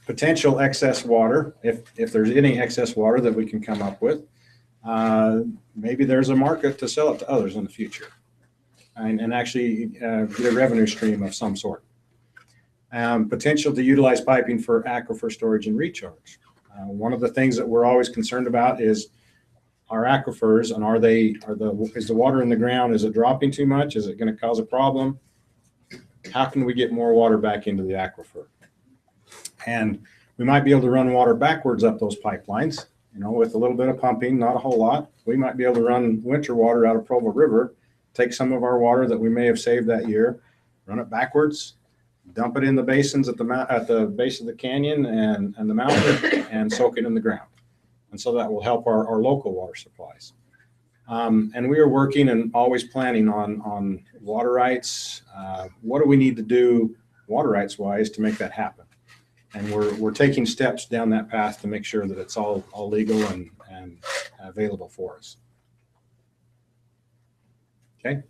potential excess water, if there's any excess water that we can come up with, maybe there's a market to sell it to others in the future and actually get a revenue stream of some sort. Potential to utilize piping for aquifer storage and recharge. One of the things that we're always concerned about is our aquifers, and is the water in the ground, is it dropping too much? Is it going to cause a problem? How can we get more water back into the aquifer? And we might be able to run water backwards up those pipelines, with a little bit of pumping, not a whole lot. We might be able to run winter water out of Provo River, take some of our water that we may have saved that year, run it backwards, dump it in the basins at the base of the canyon and the mountain, and soak it in the ground. And so that will help our local water supplies. And we are working and always planning on water rights. What do we need to do water rights wise to make that happen? And we're taking steps down that path to make sure that it's all legal and available for us. Okay.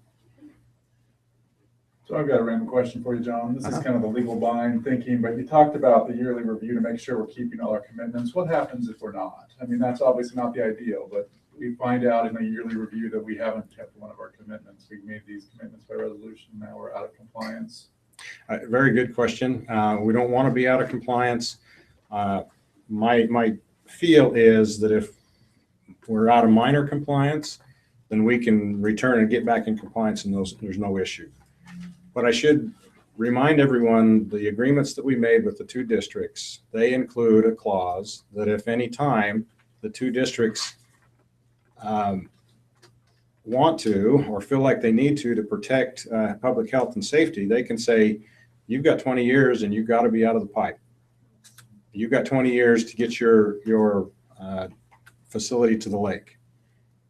So I've got a random question for you, John. This is kind of the legal bind thinking, but you talked about the yearly review to make sure we're keeping all our commitments. What happens if we're not? I mean, that's obviously not the ideal, but we find out in a yearly review that we haven't kept one of our commitments. We've made these commitments by resolution. Now we're out of compliance. Very good question. We don't want to be out of compliance. My feel is that if we're out of minor compliance, then we can return and get back in compliance, and there's no issue. But I should remind everyone, the agreements that we made with the two districts, they include a clause that if any time the two districts want to or feel like they need to protect public health and safety, they can say, you've got 20 years and you've got to be out of the pipe. You've got 20 years to get your facility to the lake.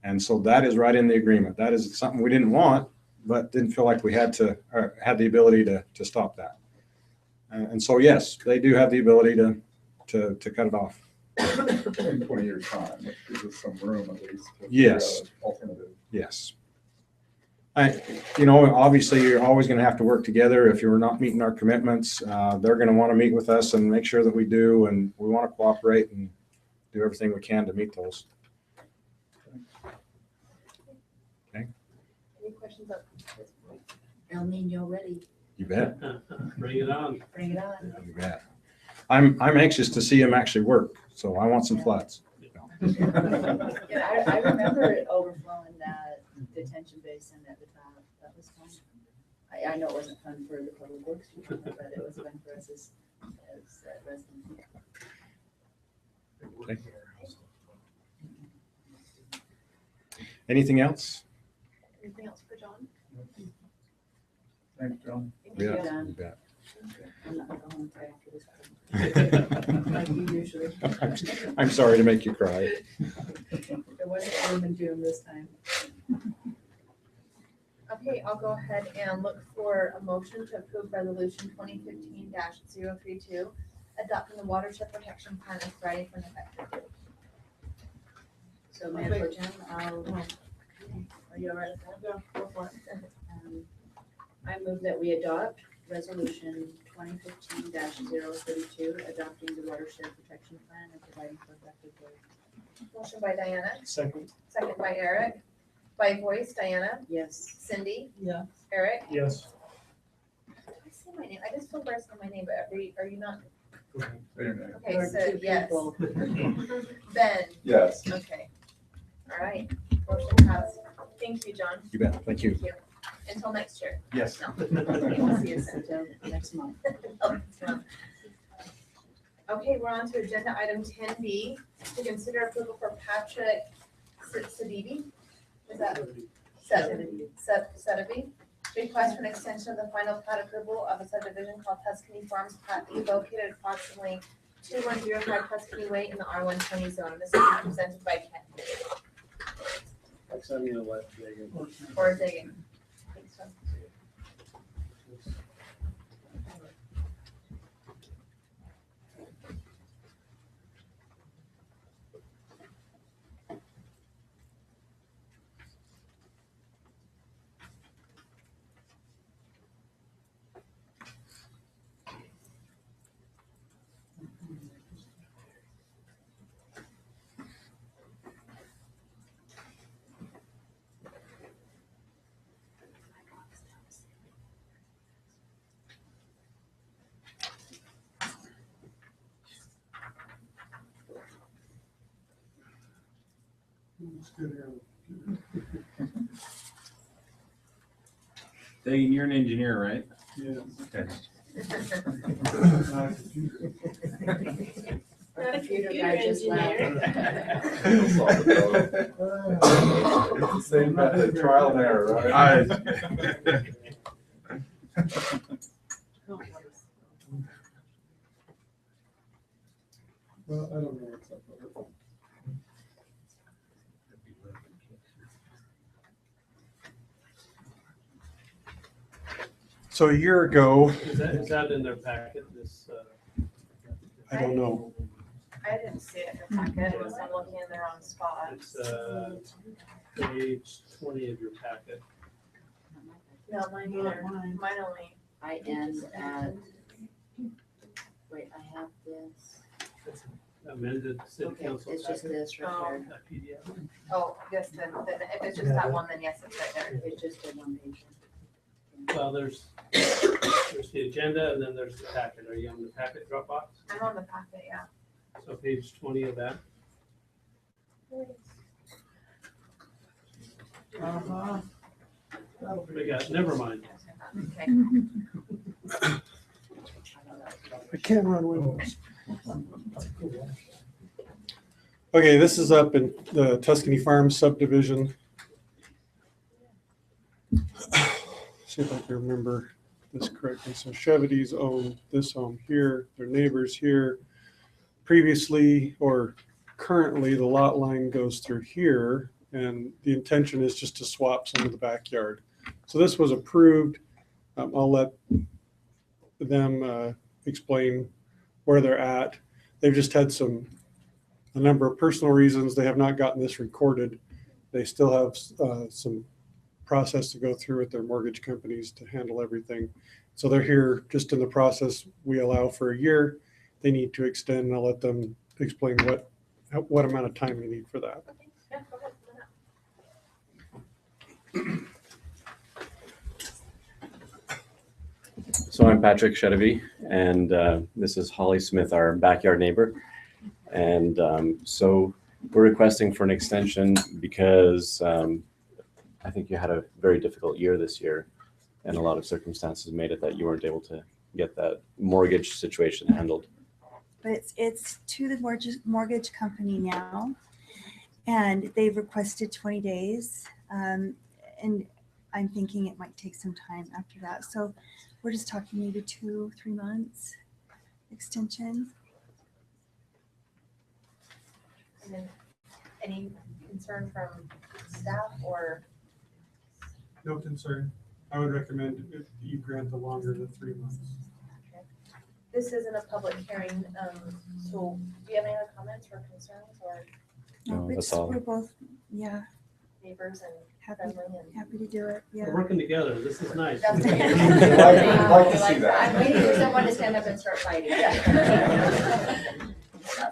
And so that is right in the agreement. That is something we didn't want, but didn't feel like we had the ability to stop that. And so, yes, they do have the ability to cut it off. In 20 years' time, which gives us some room at least to Yes. alternative. Yes. Obviously, you're always going to have to work together. If you're not meeting our commitments, they're going to want to meet with us and make sure that we do, and we want to cooperate and do everything we can to meet those. Any questions up to this point? El Nino ready. You bet. Bring it on. Bring it on. You bet. I'm anxious to see them actually work, so I want some floods. Yeah, I remember it overflowing that detention basin at the top. That was fun. I know it wasn't fun for the public works people, but it was fun for us as residents. Okay. Anything else? Anything else for John? Thanks, John. Yeah, you bet. I'm not going to after this. Like you usually. I'm sorry to make you cry. There wasn't gloom and doom this time. Okay, I'll go ahead and look for a motion to approve resolution 2015-032, adopting the watershed protection plan as Friday for an effective date. So, Mayor Pro Tem, Are you all right with that? Yeah, go for it. I move that we adopt resolution 2015-032, adopting the watershed protection plan and providing for effective date. Motion by Diana, Second. second by Eric. By voice, Diana, Yes. Cindy, Yeah. Eric. Yes. Did I say my name? I just feel embarrassed by my name, but are you not? Say your name. Okay, There are so two yes. people. Ben, Yes. okay. All right, motion passed. Thank you, John. You bet. Thank you. Until next year. Yes. No. We'll see you September next month. Okay, we're on to agenda item 10B, to consider approval for Patrick Sadibi. Is that Sedibi? Request for an extension of the final plat approval of a subdivision called Tuscany Farms Plat B located approximately 2105 Tuscany Way in the R120 zone. This is presented by Ken. I'm gonna let Megan. Or digging. Thanks, John. Dagan, you're an engineer, right? Yeah. Okay. Our computer guy just left. Same method, trial and error, right? Well, I don't know what's up with it. So a year ago, Is that in their packet, this, I don't know. I didn't see it in the packet. It was I'm looking in the wrong spot. it's, page 20 of your packet. No, mine either. Mine only. I end at, wait, I have this. It's amended city Okay, council it's just packet. this right there. That PDF. Oh, yes, then if it's just that one, then yes, it's right there. It's just a one page. Well, there's the agenda and then there's the packet. Are you on the packet Dropbox? I'm on the packet, yeah. So page 20 of that. We got, never mind. Okay. I can't run Windows. Okay, this is up in the Tuscany Farms subdivision. See if I can remember this correctly. So Chevity's own this home here, their neighbors here. Previously or currently, the lot line goes through here, and the intention is just to swap some of the backyard. So this was approved. I'll let them explain where they're at. They've just had a number of personal reasons. They have not gotten this recorded. They still have some process to go through with their mortgage companies to handle everything. So they're here just in the process. We allow for a year. They need to extend, and I'll let them explain what amount of time they need for that. Okay, yeah, go ahead. So I'm Patrick Chedevi, and this is Holly Smith, our backyard neighbor. And so we're requesting for an extension because I think you had a very difficult year this year, and a lot of circumstances made it that you weren't able to get that mortgage situation handled. But it's to the mortgage company now, and they've requested 20 days. And I'm thinking it might take some time after that. So we're just talking maybe 2-3 months extension. And then any concern from staff or? No concern. I would recommend if you grant the longer than 3 months. Okay. This isn't a public hearing, so do you have any other comments or concerns or No, that's all. We're both, yeah, neighbors and happy friendly? happy to do it. Yeah. We're working together. This is nice. That's We'd like to see I'm that. waiting for someone to stand up and start fighting. That's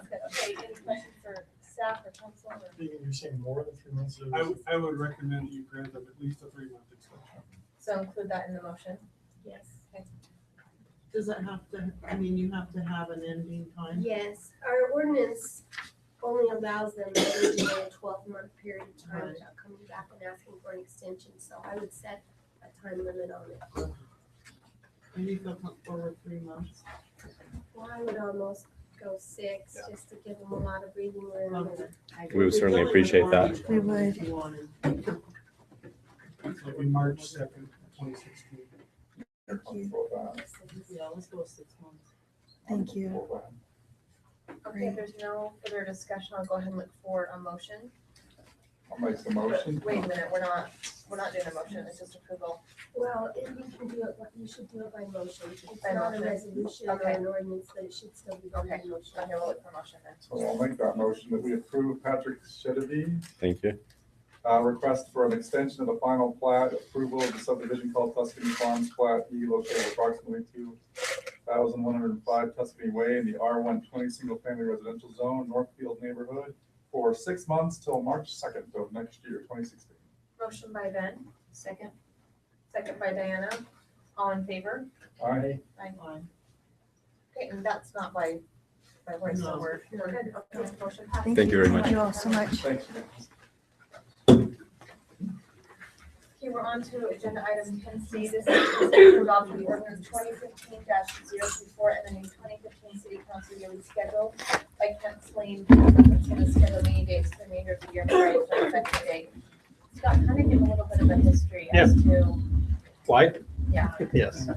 good. Okay, any questions for staff or council? Or? You're saying more than 3 months? I would recommend that you grant them at least a 3-month extension. So include that in the motion? Yes. Okay. Does it have to, I mean, you have to have an ending time? Yes, our ordinance only allows them to do a 12-month period of time without coming back and asking for an extension, so I would set a time limit on it. And you feel comfortable with 3 months? Well, I would almost go 6, just to give them a lot of breathing room. Okay. We would certainly appreciate that. We would. If you wanted. So in March 2nd, 2016. Thank you. Yeah, let's go 6 months. Thank you. Okay, if there's no further discussion, I'll go ahead and look for a motion. I'll make the motion. Wait a minute, we're not doing a motion, it's just approval. Well, if you can do it, you should do it by motion. It's By not a motion. resolution or Okay. an ordinance, but it should still be done by Okay, motion. okay, we'll look for a motion then. So I'll make that motion that we approve Patrick Chedevi. Thank you. Request for an extension of the final plat, approval of the subdivision called Tuscany Farms Plat E located approximately 2,105 Tuscany Way in the R120 single family residential zone, Northfield neighborhood, for 6 months till March 2nd of next year, 2016. Motion by Ben, second. Second by Diana. All in favor? Aye. Aye. Okay, and that's not by voice, so No. we're good. Okay, motion passed. Thank you very much. Thank you all so much. Thanks. Okay, we're on to agenda item 10C. This is to adopt the ordinance 2015-024 and the new 2015 city council yearly schedule by canceling to the schedule meeting dates for the remainder of the year prior to the effective date. Scott, kind of give a little bit of a history as to, Why? yeah. Yes.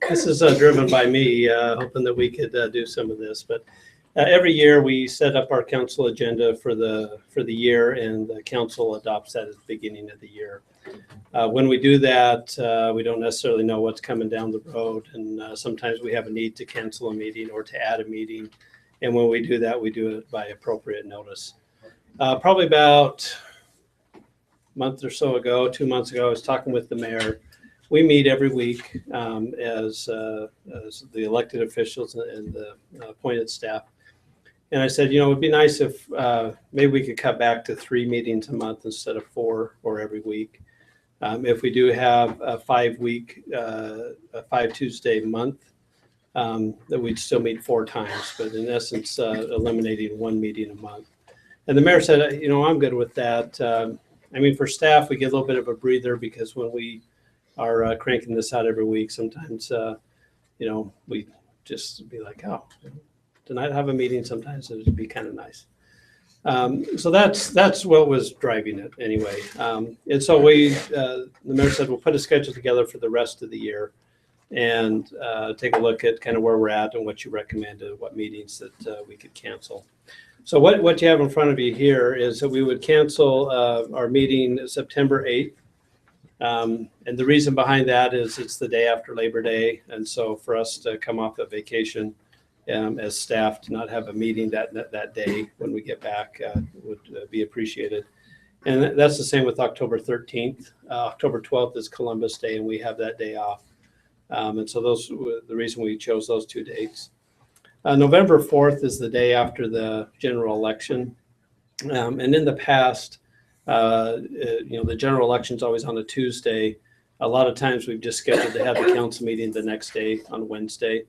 This is driven by me, hoping that we could do some of this, but every year we set up our council agenda for the year, and the council adopts that at the beginning of the year. When we do that, we don't necessarily know what's coming down the road, and sometimes we have a need to cancel a meeting or to add a meeting. And when we do that, we do it by appropriate notice. Probably about a month or so ago, 2 months ago, I was talking with the mayor. We meet every week as the elected officials and the appointed staff. And I said, it'd be nice if maybe we could cut back to 3 meetings a month instead of 4 or every week. If we do have a 5-week, a 5 Tuesday month, that we'd still meet 4 times, but in essence, eliminating 1 meeting a month. And the mayor said, I'm good with that. For staff, we get a little bit of a breather because when we are cranking this out every week, sometimes, we just be like, oh, tonight have a meeting. Sometimes it would be kind of nice. So that's what was driving it anyway. And so the mayor said, we'll put a schedule together for the rest of the year and take a look at kind of where we're at and what you recommended, what meetings that we could cancel. So what you have in front of you here is that we would cancel our meeting September 8th. And the reason behind that is it's the day after Labor Day. And so for us to come off of vacation as staff to not have a meeting that day when we get back would be appreciated. And that's the same with October 13th. October 12th is Columbus Day, and we have that day off. And so those were the reason we chose those 2 dates. November 4th is the day after the general election. And in the past, the general election is always on a Tuesday. A lot of times we've just scheduled to have the council meeting the next day on Wednesday.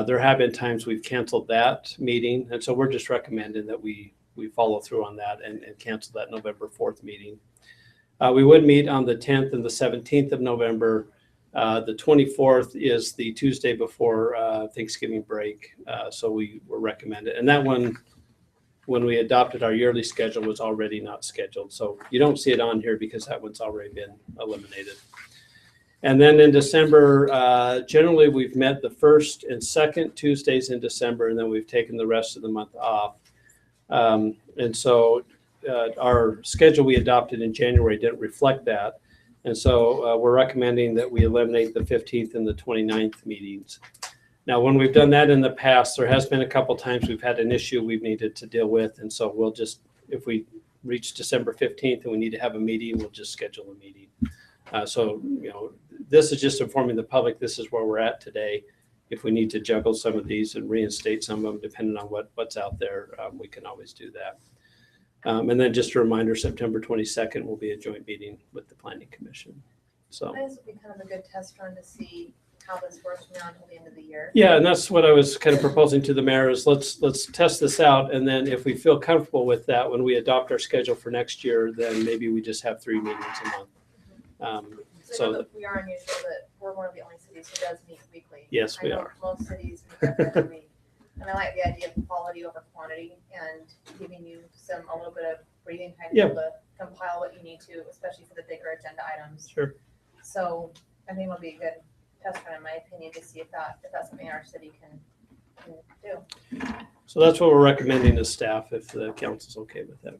There have been times we've canceled that meeting. And so we're just recommending that we follow through on that and cancel that November 4th meeting. We would meet on the 10th and the 17th of November. The 24th is the Tuesday before Thanksgiving break. So we were recommended. And that one, when we adopted our yearly schedule, was already not scheduled. So you don't see it on here because that one's already been eliminated. And then in December, generally we've met the 1st and 2nd Tuesdays in December, and then we've taken the rest of the month off. And so our schedule we adopted in January didn't reflect that. And so we're recommending that we eliminate the 15th and the 29th meetings. Now, when we've done that in the past, there has been a couple times we've had an issue we've needed to deal with. And so we'll just, if we reach December 15th and we need to have a meeting, we'll just schedule a meeting. So, this is just informing the public this is where we're at today. If we need to juggle some of these and reinstate some of them, depending on what's out there, we can always do that. And then just a reminder, September 22nd will be a joint meeting with the Planning Commission. So This would be kind of a good test run to see how this works from now until the end of the year. yeah, and that's what I was kind of proposing to the mayor is let's test this out, and then if we feel comfortable with that, when we adopt our schedule for next year, then maybe we just have 3 meetings a month. So we are unusual that we're one of the only cities who does meet weekly. Yes, we I know are. most cities meet every week. And I like the idea of quality over quantity and giving you a little bit of breathing time to be able to compile what you need to, especially for the bigger agenda items. Sure. So I think it'll be a good test run, in my opinion, to see if that's something our city can do. So that's what we're recommending as staff, if the council's okay with that.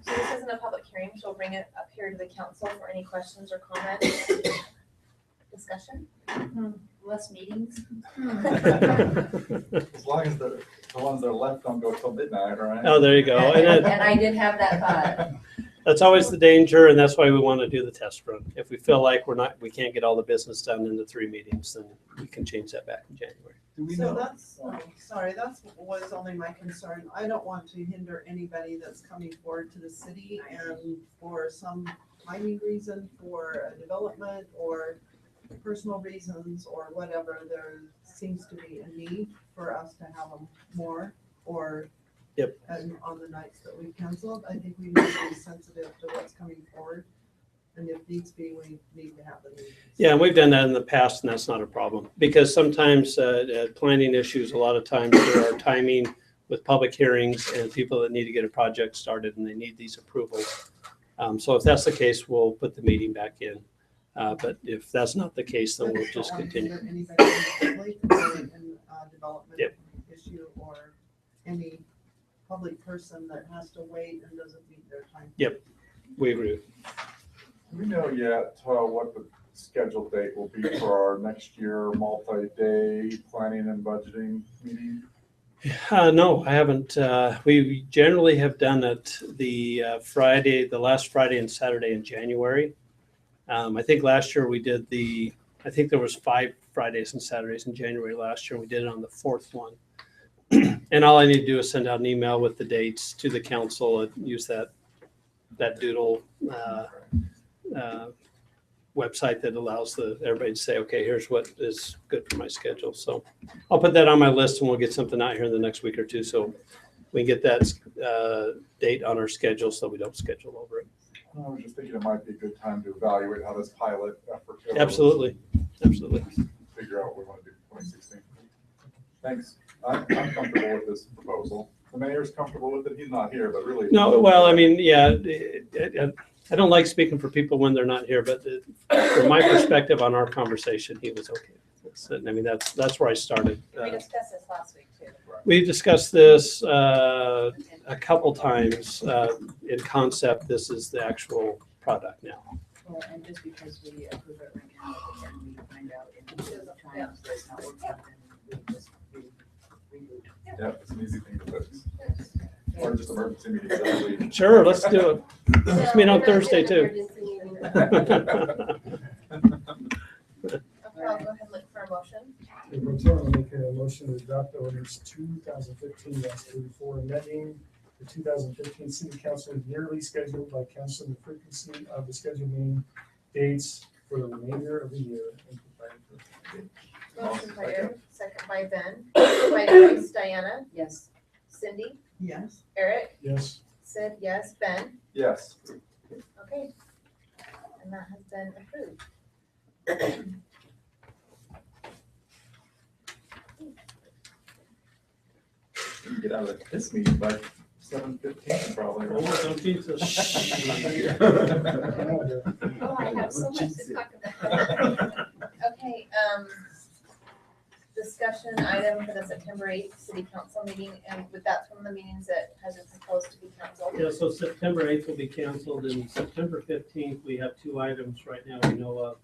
So this isn't a public hearing, so we'll bring it up here to the council for any questions or comments. Discussion? Less meetings. As long as the ones that are left don't go till midnight, right? Oh, there you go. And I did have that thought. That's always the danger, and that's why we want to do the test run. If we feel like we can't get all the business done in the 3 meetings, then we can change that back in January. That's, that was only my concern. I don't want to hinder anybody that's coming forward to the city and for some timing reason, for a development or personal reasons or whatever, there seems to be a need for us to have them more or and on the nights that we canceled. I think we need to be sensitive to what's coming forward. And if needs be, we need to have the meetings. Yeah, and we've done that in the past, and that's not a problem. Because sometimes planning issues, a lot of times there are timing with public hearings and people that need to get a project started and they need these approvals. So if that's the case, we'll put the meeting back in. But if that's not the case, then we'll just continue. Anybody in the public or in development issue or any public person that has to wait and doesn't meet their time. Yep, we agree. Do we know yet what the scheduled date will be for our next year multi-day planning and budgeting meeting? No, I haven't. We generally have done it the last Friday and Saturday in January. I think last year we did I think there was 5 Fridays and Saturdays in January last year. We did it on the 4th one. And all I need to do is send out an email with the dates to the council and use that doodle website that allows everybody to say, okay, here's what is good for my schedule. So I'll put that on my list and we'll get something out here in the next week or two. So we can get that date on our schedule so we don't schedule over it. I was just thinking it might be a good time to evaluate how this pilot effort goes. Absolutely. Figure out what we want to do for 2016. Thanks. I'm comfortable with this proposal. The mayor's comfortable with it. He's not here, but really. No, well, I mean, yeah, I don't like speaking for people when they're not here, but from my perspective on our conversation, he was okay with this. And I mean, that's where I started. We discussed this last week too. We've discussed this a couple times in concept. This is the actual product now. Well, and just because we approve it right now, and we find out in 2 times that's not working out, then we just redo. Yeah, it's an easy thing to fix. Or just emergency meetings every week. Sure, let's do it. Let's meet on We're not Thursday doing too. emergency meeting. Okay, I'll go ahead and look for a motion. I'll make a motion to adopt ordinance 2015-34, amending the 2015 city council yearly schedule by canceling the frequency of the scheduled meeting dates for the remainder of the year. And providing for dates. Motion by Eric, second by Ben, by Joyce, Diana, Yes. Cindy, Yes. Eric, Yes. Sid, yes, Ben. Yes. Okay. And that has been approved. We can get out of this meeting by 7:15 probably. Oh, some pizza. Oh, I have so much to talk about. Okay, discussion item for the September 8th city council meeting, and with that's one of the meetings that has been proposed to be canceled. Yeah, so September 8th will be canceled, and September 15th, we have two items right now we know of.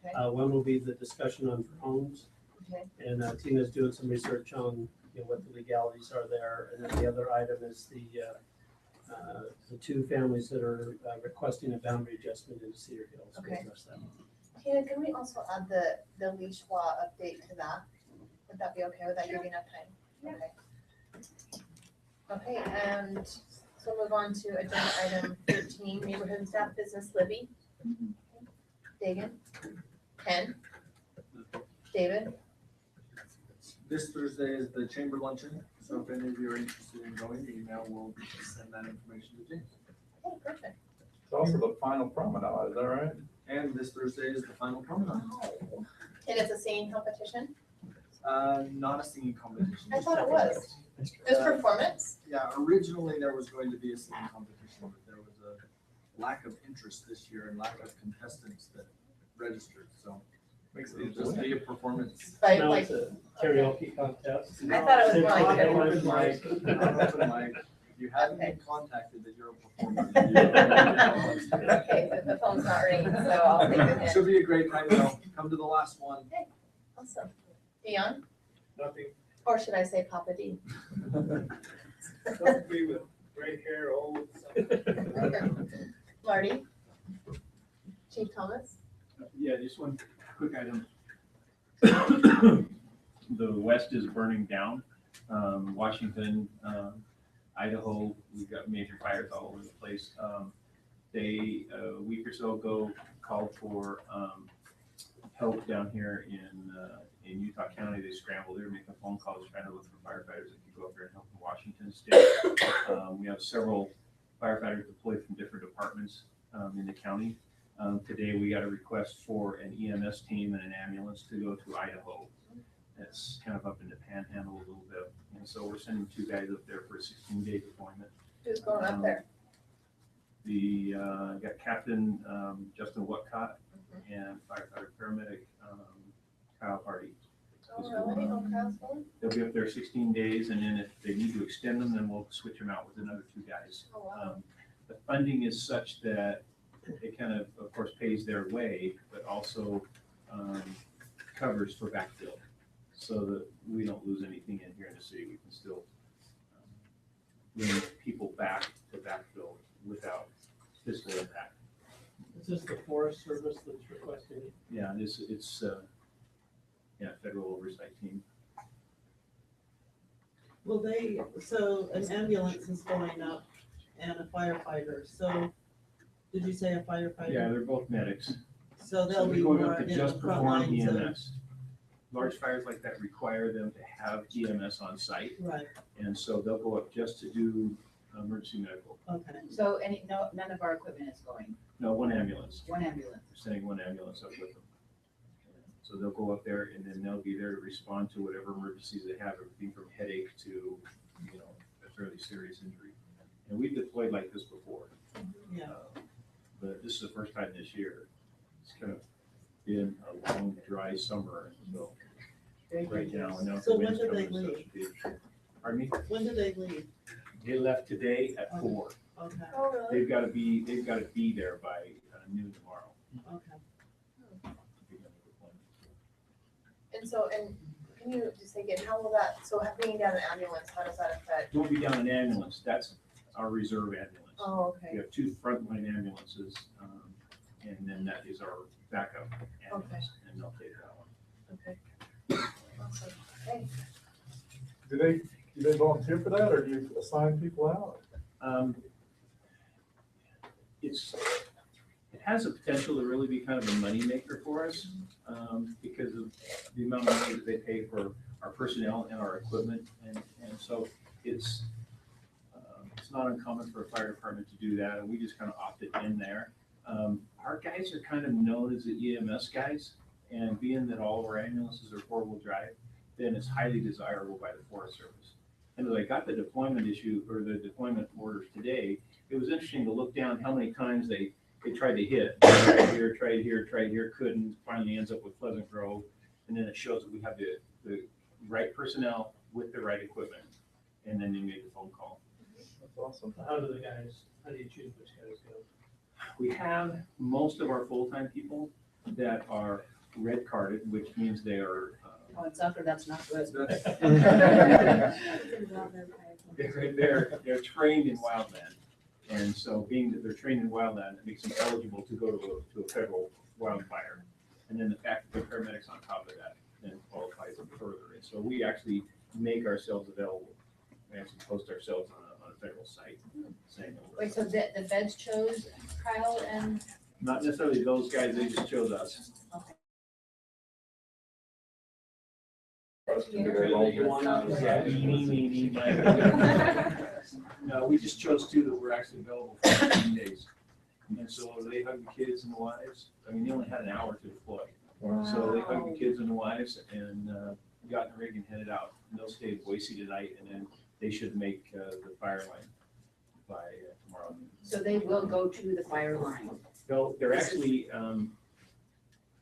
Okay. One will be the discussion on drones, Okay. and Tina's doing some research on, what the legalities are there. And then the other item is the two families that are requesting a boundary adjustment in Cedar Hills. We'll Okay. address that. Tina, can we also add the leash law update to that? Would that be okay? Would that give you enough time? Okay. Okay, and so move on to agenda item 13, neighborhood staff business Libby. Dagan? Ken? David? This Thursday is the chamber luncheon, so if any of you are interested in going, the email will send that information to James. Okay, perfect. It's also the final promenade, is that right? And this Thursday is the final promenade. And it's a singing competition? Not a singing competition. I thought it was. It was performance? Yeah, originally there was going to be a singing competition, but there was a lack of interest this year and lack of contestants that registered, so makes it just be a performance. By Now like, it's a karaoke contest. I thought it was more like Not a- open mic, not open mic. If you haven't been contacted that you're a performer. okay, the phone's not ringing, so I'll take it in. Should be a great night, though. Come to the last one. Awesome. Dion? Nothing. Or should I say Papa D? Somebody with gray hair, old. Marty? Chief Thomas? Yeah, just one quick item. The west is burning down. Washington, Idaho, we've got major fires all over the place. They, a week or so ago, called for help down here in Utah County. They scrambled. They were making phone calls trying to look for firefighters that could go up there and help in Washington State. We have several firefighters deployed from different departments in the county. Today, we got a request for an EMS team and an ambulance to go to Idaho. That's kind of up in the panhandle a little bit. And so we're sending two guys up there for a 16-day deployment. Who's going up there? The, got Captain Justin Whatcott and firefighter paramedic Kyle Hardy. Oh, really? Oh, Kyle's going? They'll be up there 16 days, and then if they need to extend them, then we'll switch them out with another two guys. Oh, wow. The funding is such that it kind of course, pays their way, but also covers for backfill, so that we don't lose anything in here in the city. We can still bring people back to backfill without fiscal impact. Is this the Forest Service that's requesting it? Yeah, it's federal oversight team. Well, so an ambulance is going up and a firefighter, so did you say a firefighter? Yeah, they're both medics. So they'll we're be going more up to in the just front perform lines of- EMS. Large fires like that require them to have EMS on site. Right, And so they'll go up just to do emergency medical. okay. So none of our equipment is going, No, one ambulance. one ambulance. We're sending one ambulance up with them. So they'll go up there and then they'll be there to respond to whatever emergencies they have, everything from headache to, a fairly serious injury. And we've deployed like this before. Yeah. But this is the first time this year. It's kind of been a long, dry summer, so right now. And now So the when wind's did they coming, so leave? it should be- Pardon me? When did they leave? They left today at 4. Okay, Oh, really? They've got to be there by noon tomorrow. okay. And so, and can you just say again, how will that, so bringing down an ambulance, how does that affect? It won't be down an ambulance, that's our reserve ambulance. Oh, We okay, have 2 frontline ambulances, and then that is our backup ambulance, and they'll take that one. okay. Awesome, okay. Do they volunteer for that, or do you assign people out? It has a potential to really be kind of a moneymaker for us, because of the amount of money that they pay for our personnel and our equipment, and so it's not uncommon for a fire department to do that, and we just kind of opted in there. Our guys are kind of known as the EMS guys, and being that all of our ambulances are 4-wheel drive, then it's highly desirable by the Forest Service. And as I got the deployment issue, or the deployment orders today, it was interesting to look down how many times they tried to hit. Tried here, couldn't, finally ends up with Pleasant Grove. And then it shows that we have the right personnel with the right equipment. And then they made the phone call. That's awesome. How do you choose which guys go? We have most of our full-time people that are red carded, which means they are. Oh, in soccer, that's not good. They're trained in wildland. And so being that they're trained in wildland, it makes them eligible to go to a federal wildfire. And then the fact that they're paramedics on top of that then qualifies them further. And so we actually make ourselves available. We actually post ourselves on a federal site saying that we're. Wait, so the feds chose Kyle and? Not necessarily those guys, they just chose us. Okay. Yeah, me. No, we just chose 2 that were actually available for 15 days. And so they hugged the kids and the wives. I mean, they only had an hour to deploy. So they hugged the kids and the wives and got in the rig and headed out. And they'll stay in Boise tonight, and then they should make the fire line by tomorrow. So they will go to the fire line. No, they're actually,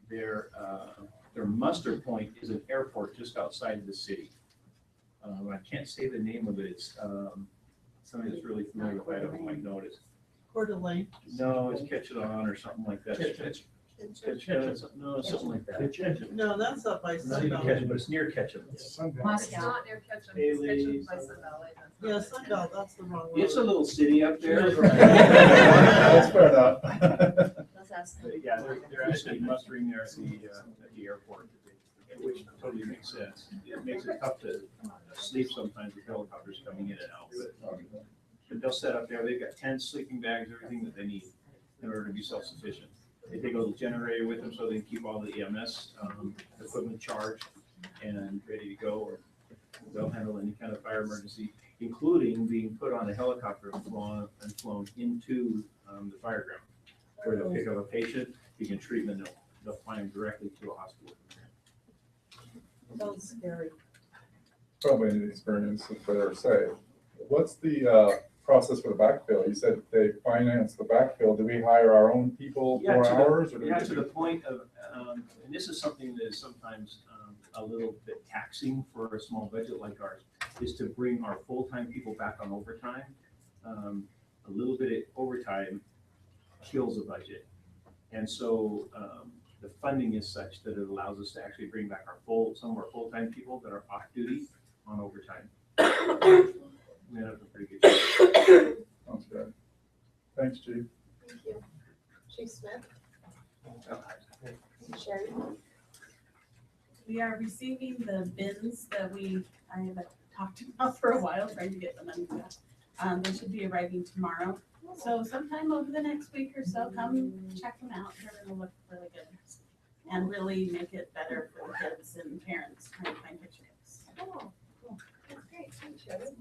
their muster point is an airport just outside the city. I can't say the name of it. It's somebody that's really familiar with Idaho might know it. Coeur d'Alene. No, it's Ketchikan or something like that. No, something like that. No, that's up by Not even Sunbelt. Ketchikan, but it's near Ketchikan. It's not near Ketchum, it's Ketchum by Sunbelt. Yeah, Sunbelt, that's the wrong one. It's a little city up there. That's fair enough. Let's ask them. But yeah, they're actually mustering there at the airport, which totally makes sense. It makes it tough to sleep sometimes with helicopters coming in and out, but they'll set up there. They've got tents, sleeping bags, everything that they need in order to be self-sufficient. They take a little generator with them so they can keep all the EMS equipment charged and ready to go, or they'll handle any kind of fire emergency, including being put on a helicopter and flown into the fire ground, where they'll pick up a patient, begin treatment, they'll fly them directly to a hospital. Sounds scary. Probably an experience if they're safe. What's the process for the backfill? You said they finance the backfill. Do we hire our own people, Yeah, more to the- hours? Or do we Yeah, just to the point of, and this is something that is sometimes a little bit taxing for a small budget like ours, is to bring our full-time people back on overtime. A little bit of overtime kills a budget. And so the funding is such that it allows us to actually bring back some of our full-time people that are off duty on overtime. We end up in pretty good shape. Sounds good. Thanks, Chief. Thank you. Chief Smith? Sherry? We are receiving the bins that I have talked about for a while, trying to get the money back. They should be arriving tomorrow. So sometime over the next week or so, come check them out. They're gonna look really good and really make it better for the kids and parents trying to find picture books. Oh, cool. That's great. Thanks, Sherry.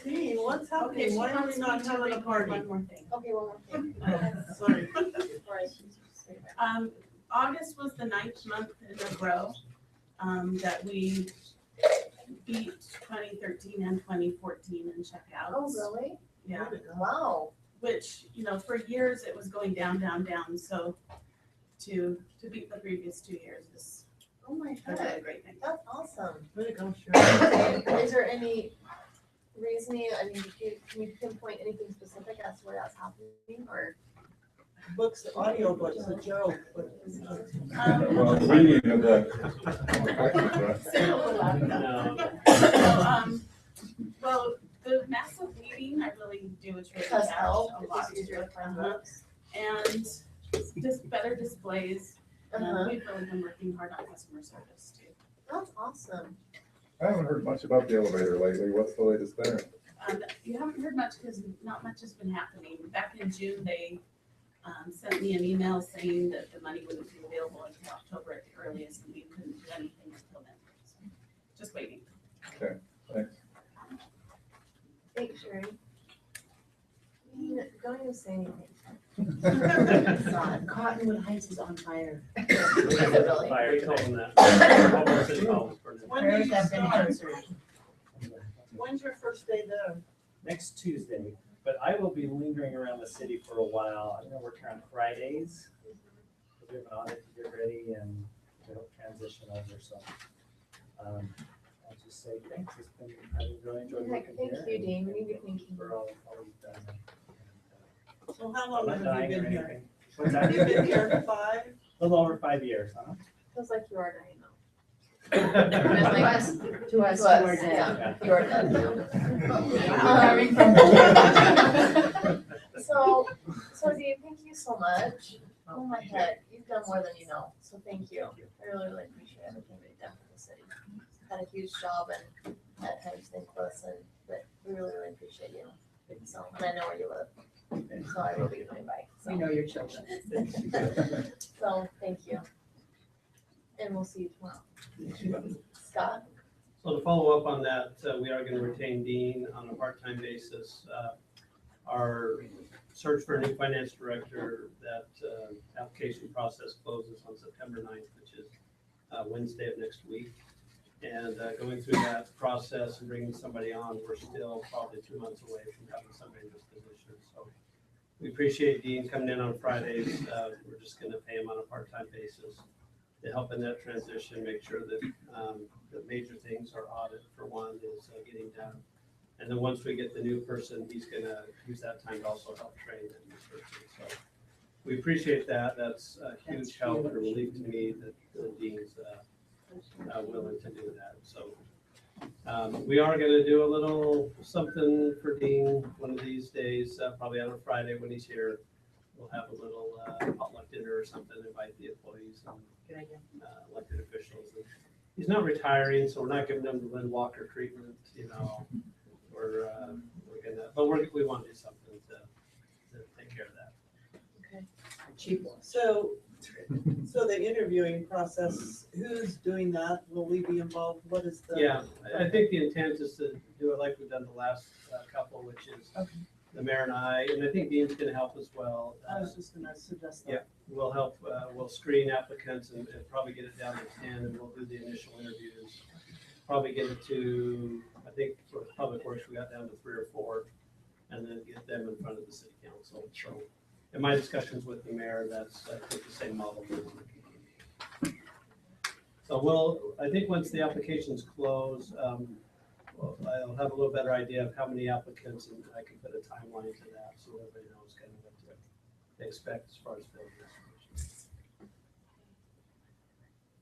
Hey, what's happening? Okay, Why are we not having a party? One more thing. Okay, one more thing. Sorry. August was the 9th month in a row that we beat 2013 and 2014 in checkouts. Oh, really? Yeah. Wow. Which, for years it was going down, down, down. So to beat the previous 2 years is Oh my a God. really great thing. That's awesome. Way to go, Sharon. Is there any reasoning, can you pinpoint anything specific as to where that's happening or? books, audio books, a joke, but. Well, reading of the. Well, the massive reading, I really do, it's really Does add help. a It's lot easier to to it. find Uh-huh. books. And just better displays. Uh-huh. We've really been working hard on customer service too. That's awesome. I haven't heard much about the elevator lately. What's the latest there? You haven't heard much because not much has been happening. Back in June, they sent me an email saying that the money wouldn't be available until October at the earliest, and we couldn't do anything until then. So, just waiting. Okay, thanks. Thanks, Sherry. Don't even say anything. Cottonwood Heights is on fire. Is it really? Fire that. Prayers have been answered. When's your first day there? Next Tuesday, but I will be lingering around the city for a while. I'm gonna work here on Fridays. We have an audit to get ready and we'll transition over, so. I'll just say thanks. It's been, I've really enjoyed working here. Thank you, Dean. We need to thank you. For all you've done. So how long I'm not have dying you or been here? anything. What's that? You've been here 5? A little over 5 years, huh? Feels like you are dying though. To us, you are dead. Yeah, you are dead. So Dean, thank you so much. Oh my heck, you've done more than you know, so thank you. I really, really appreciate everything that you've done for the city. Had a huge job and at times thankless, but we really, really appreciate you. So, and I know where you live, so I will be coming by. So. We know your children. So, thank you. And we'll see you tomorrow. Scott? So to follow up on that, we are going to retain Dean on a part-time basis. Our search for a new finance director, that application process closes on September 9th, which is Wednesday of next week. And going through that process and bringing somebody on, we're still probably 2 months away from having somebody in this position. So we appreciate Dean coming in on Fridays. We're just going to pay him on a part-time basis to help in that transition, make sure that the major things are audit for one is getting done. And then once we get the new person, he's gonna use that time to also help train the new person. So we appreciate that. That's a huge help and relief to me that the Dean's willing to do that. So we are gonna do a little something for Dean one of these days, probably on a Friday when he's here. We'll have a little potluck dinner or something, invite the employees and elected officials. And he's not retiring, so we're not giving him the Lynn Walker treatment, you know. We're gonna, but we want to do something to take care of that. Okay. Cheap one. So the interviewing process, who's doing that? Will we be involved? What is the? Yeah, I think the intent is to do it like we've done the last couple, which is the mayor and I think Dean's gonna help as well. I was just gonna suggest that. Yeah, we'll help, we'll screen applicants and probably get it down to 10, and we'll do the initial interviews. Probably get it to, I think for Public Works, we got down to 3 or 4, and then get them in front of the city council. So in my discussions with the mayor, that's, I think, the same model. So I think once the applications close, I'll have a little better idea of how many applicants, and I can put a timeline to that, so everybody knows kind of what to expect as far as filling this.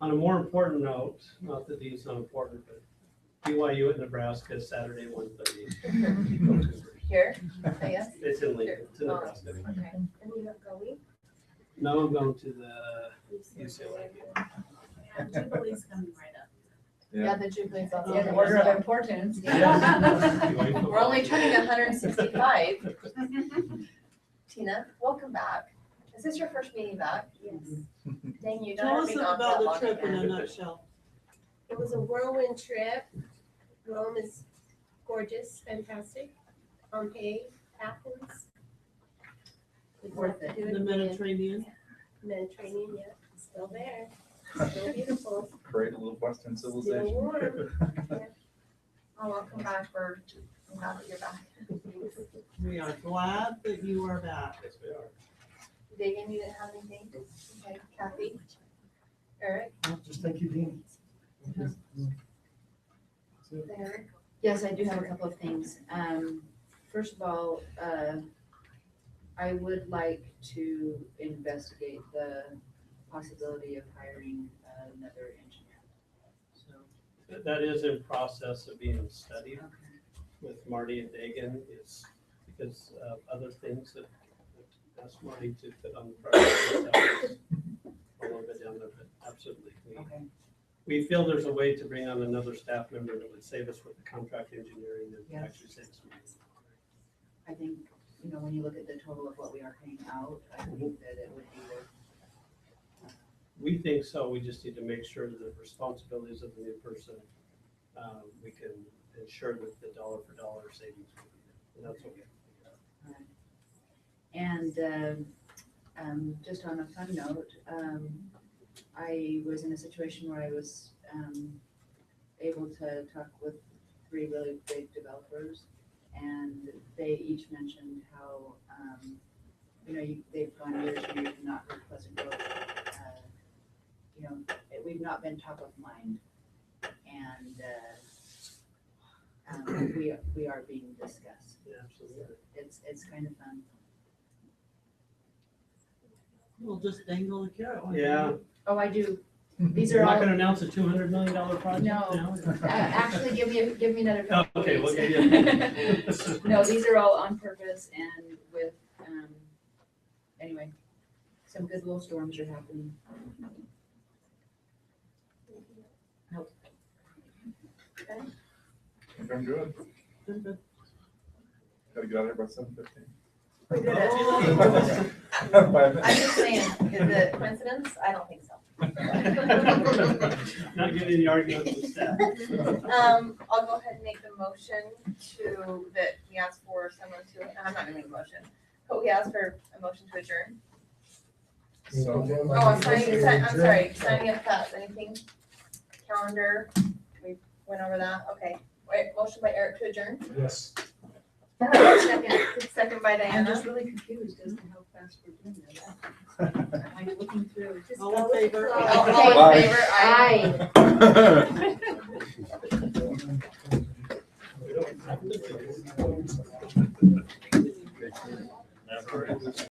On a more important note, not that these are important, but BYU at Nebraska is Saturday 1:30. Here, I guess? It's in Lincoln, it's in Oh, Nebraska. okay. And you're not going? Now I'm going to the UCLA. Yeah, Jubilee's coming right up. Yeah, the Jubilee's also. In order of importance. Yeah. We're only turning 165. Tina, welcome back. Is this your first meeting back? Yes. Dang, you Tell don't us be gone about that the long trip in a again. nutshell. It was a whirlwind trip. Rome is gorgeous, fantastic. Pompeii, Athens. Worth it. The Mediterranean. Mediterranean, yeah, still there. Still beautiful. Create a little Western Still civilization. warm. Oh, welcome back. I'm glad that you're back. We are glad that you are back. Yes, we are. Dagan, you didn't have anything? Okay, Kathy? Eric? Just thank you, Dean. Eric? Yes, I do have a couple of things. First of all, I would like to investigate the possibility of hiring another engineer. So, That is in process of being studied with Marty and Dagan. It's because of other things that asked Marty to put on the project. A little bit down there, but absolutely. We feel there's a way to bring on another staff member that would save us with the contract engineering and Yes. actually save us money. I think, you know, when you look at the total of what we are paying out, I think that it would be worth. We think so. We just need to make sure that the responsibilities of the new person, we can ensure that the dollar for dollar savings will be there. And that's what we have to figure out. And just on a fun note, I was in a situation where I was able to talk with 3 really big developers, and they each mentioned how, you know, they've gone years and years and not heard Pleasant Grove. You know, we've not been top of mind, and we are being discussed. Yeah, absolutely. It's kind of fun. We'll just dangle the carrot. one Yeah. day. Oh, I do. These You're are not all. gonna announce a $200 million project No. now? Actually, give me another couple. Okay, we'll weeks. give you. No, these are all on purpose and with, anyway, some good little storms are happening. Nope. I think I'm good. Gotta get out of here by 7:15. We did it. I'm just saying, is it coincidence? I don't think so. Not getting any argument with staff. I'll go ahead and make the motion that we asked for someone to, I'm not gonna make a motion, but we asked for a motion to adjourn. Oh, I'm sorry, signing up that, anything, calendar, we went over that, okay. Wait, motion by Eric to adjourn, Yes. second by I'm Diana. just really confused as to how fast we're doing this. I'm looking through. All in favor? All in favor, aye. Aye.